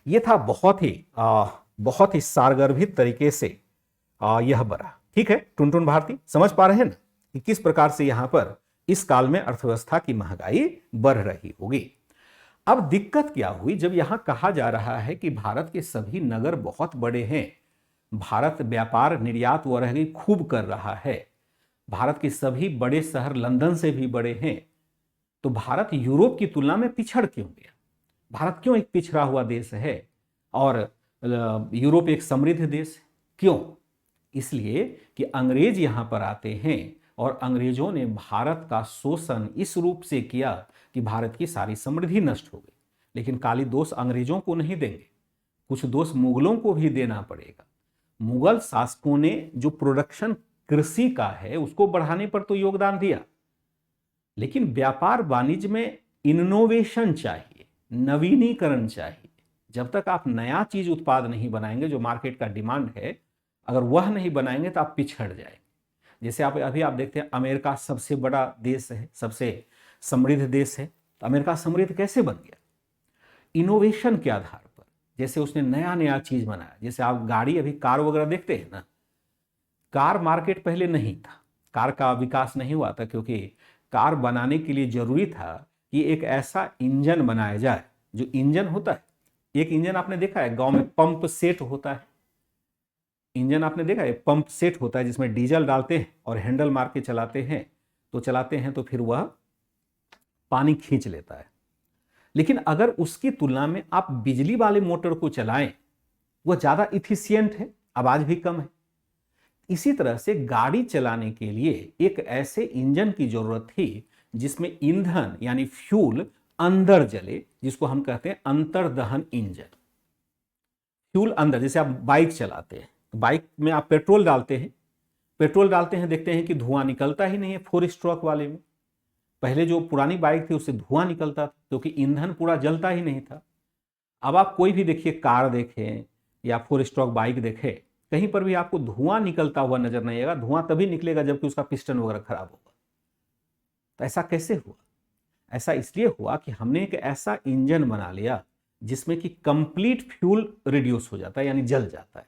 यह था बहुत ही सारगर्भित तरीके से यह बढ़ा। ठीक है टुनटुन भारती, समझ पा रहे हैं ना कि किस प्रकार से यहां पर इस काल में अर्थव्यवस्था की महंगाई बढ़ रही होगी। अब दिक्कत क्या हुई, जब यहां कहा जा रहा है कि भारत के सभी नगर बहुत बड़े हैं, भारत व्यापार निर्यात वगैरह खूब कर रहा है, भारत के सभी बड़े शहर लंदन से भी बड़े हैं, तो भारत यूरोप की तुलना में पिछड़ क्यों गया? भारत क्यों एक पिछड़ा हुआ देश है और यूरोप एक समृद्ध देश है? क्यों? इसलिए कि अंग्रेज यहां पर आते हैं और अंग्रेजों ने भारत का शोषण इस रूप से किया कि भारत की सारी समृद्धि नष्ट हो गई। लेकिन काली दोष अंग्रेजों को नहीं देंगे, कुछ दोष मुगलों को भी देना पड़ेगा। मुगल शासकों ने जो प्रोडक्शन कृषि का है उसको बढ़ाने पर तो योगदान दिया, लेकिन व्यापार वाणिज्य में इनोवेशन चाहिए, नवीनीकरण चाहिए। जब तक आप नया चीज उत्पाद नहीं बनाएंगे, जो मार्केट का डिमांड है, अगर वह नहीं बनाएंगे तो आप पिछड़ जाएंगे। जैसे आप देखते हैं, अमेरिका सबसे बड़ा देश है, सबसे समृद्ध देश है, तो अमेरिका समृद्ध कैसे बन गया? इनोवेशन के आधार पर। जैसे उसने नया नया चीज बनाया, जैसे आप गाड़ी, अभी कार वगैरह देखते हैं ना, कार मार्केट पहले नहीं था, कार का विकास नहीं हुआ था, क्योंकि कार बनाने के लिए जरूरी था कि एक ऐसा इंजन बनाया जाए। जो इंजन होता है, एक इंजन आपने देखा है गांव में पंप सेट होता है, इंजन आपने देखा है पंप सेट होता है, जिसमें डीजल डालते हैं और हैंडल मार के चलाते हैं, तो फिर वह पानी खींच लेता है। लेकिन अगर उसकी तुलना में आप बिजली वाले मोटर को चलाएं, वह ज्यादा इफिशियंट है, आवाज भी कम है। इसी तरह से गाड़ी चलाने के लिए एक ऐसे इंजन की जरूरत थी जिसमें ईंधन यानी फ्यूल अंदर जले, जिसको हम कहते हैं अंतर्दहन इंजन। फ्यूल अंदर, जैसे आप बाइक चलाते हैं, बाइक में आप पेट्रोल डालते हैं, देखते हैं कि धुआं निकलता ही नहीं है। 4 स्ट्रोक वाले में पहले जो पुरानी बाइक थी उससे धुआं निकलता था, क्योंकि ईंधन पूरा जलता ही नहीं था। अब आप कोई भी देखिए, कार देखें या 4 स्ट्रोक बाइक देखें, कहीं पर भी आपको धुआं निकलता हुआ नजर नहीं आएगा। धुआं तभी निकलेगा जबकि उसका पिस्टन वगैरह खराब होगा। तो ऐसा कैसे हुआ? ऐसा इसलिए हुआ कि हमने एक ऐसा इंजन बना लिया जिसमें कि कंप्लीट फ्यूल रिड्यूस हो जाता है, यानी जल जाता है,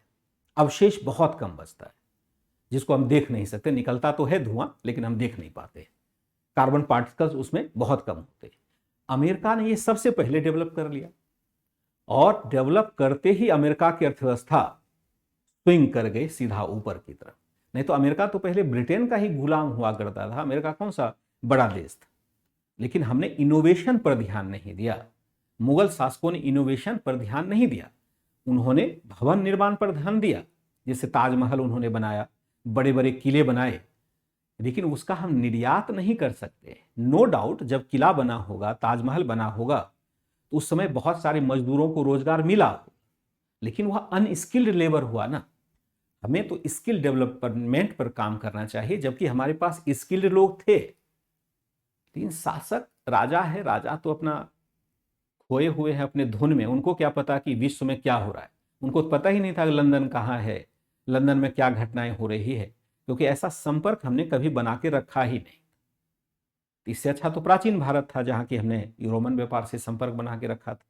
अवशेष बहुत कम बचता है, जिसको हम देख नहीं सकते। निकलता तो है धुआं, लेकिन हम देख नहीं पाते। कार्बन पार्टिकल्स उसमें बहुत कम होते। अमेरिका ने ये सबसे पहले डेवलप कर लिया, और डेवलप करते ही अमेरिका की अर्थव्यवस्था स्विंग कर गई सीधा ऊपर की तरफ। नहीं तो अमेरिका तो पहले ब्रिटेन का ही गुलाम हुआ करता था। अमेरिका कौन सा बड़ा देश था, लेकिन हमने इनोवेशन पर ध्यान नहीं दिया। मुगल शासकों ने इनोवेशन पर ध्यान नहीं दिया। उन्होंने भवन निर्माण पर ध्यान दिया, जैसे ताजमहल उन्होंने बनाया, बड़े बड़े किले बनाए, लेकिन उसका हम निर्यात नहीं कर सकते। नो डाउट, जब किला बना होगा, ताजमहल बना होगा, तो उस समय बहुत सारे मजदूरों को रोजगार मिला, लेकिन वह अनस्किल्ड लेबर हुआ ना। हमें तो स्किल डेवलपमेंट पर काम करना चाहिए, जबकि हमारे पास स्किल्ड लोग थे। लेकिन शासक राजा है, राजा तो अपना खोए हुए हैं अपने धुन में। उनको क्या पता कि विश्व में क्या हो रहा है? उनको तो पता ही नहीं था कि लंदन कहाँ है, लंदन में क्या घटनाएं हो रही है, क्योंकि ऐसा संपर्क हमने कभी बना के रखा ही नहीं। इससे अच्छा तो प्राचीन भारत था, जहाँ की हमने यूरोमन व्यापार से संपर्क बना के रखा था।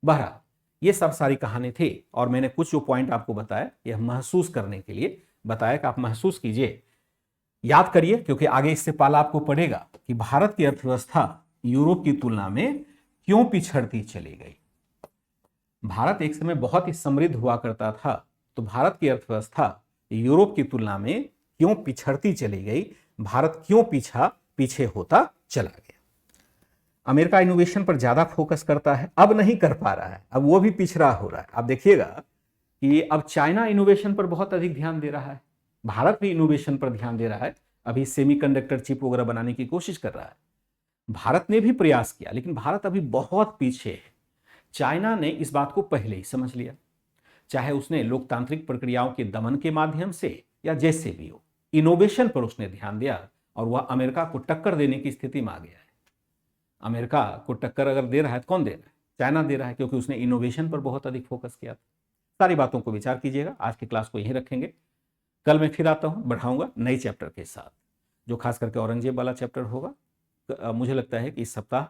बहरहाल, ये सब सारी कहानी थी, और मैंने कुछ जो पॉइंट आपको बताया, यह महसूस करने के लिए बताया कि आप महसूस कीजिए, याद करिए, क्योंकि आगे इससे पाला आपको पड़ेगा कि भारत की अर्थव्यवस्था यूरोप की तुलना में क्यों पिछड़ती चली गई। भारत एक समय बहुत ही समृद्ध हुआ करता था, तो भारत की अर्थव्यवस्था यूरोप की तुलना में क्यों पिछड़ती चली गई, भारत क्यों पीछे होता चला गया। अमेरिका इनोवेशन पर ज्यादा फोकस करता है, अब नहीं कर पा रहा है, अब वो भी पिछड़ा हो रहा है। आप देखिएगा कि अब चाइना इनोवेशन पर बहुत अधिक ध्यान दे रहा है, भारत भी इनोवेशन पर ध्यान दे रहा है। अभी सेमीकंडक्टर चिप वगैरह बनाने की कोशिश कर रहा है। भारत ने भी प्रयास किया, लेकिन भारत अभी बहुत पीछे है। चाइना ने इस बात को पहले ही समझ लिया, चाहे उसने लोकतांत्रिक प्रक्रियाओं के दमन के माध्यम से या जैसे भी हो, इनोवेशन पर उसने ध्यान दिया, और वह अमेरिका को टक्कर देने की स्थिति में आ गया है। अमेरिका को टक्कर अगर दे रहा है तो कौन दे रहा है? चाइना दे रहा है, क्योंकि उसने इनोवेशन पर बहुत अधिक फोकस किया था। सारी बातों को विचार कीजिएगा। आज की क्लास को यहीं रखेंगे, कल मैं फिर आता हूं, बढ़ाऊंगा नए चैप्टर के साथ, जो खास करके औरंगजेब वाला चैप्टर होगा। मुझे लगता है कि इस सप्ताह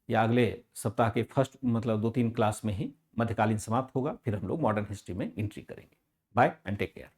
या अगले सप्ताह के फर्स्ट मतलब 2-3 क्लास में ही मध्यकालीन समाप्त होगा, फिर हम लोग मॉडर्न हिस्ट्री में एंट्री करेंगे। Bye and take care.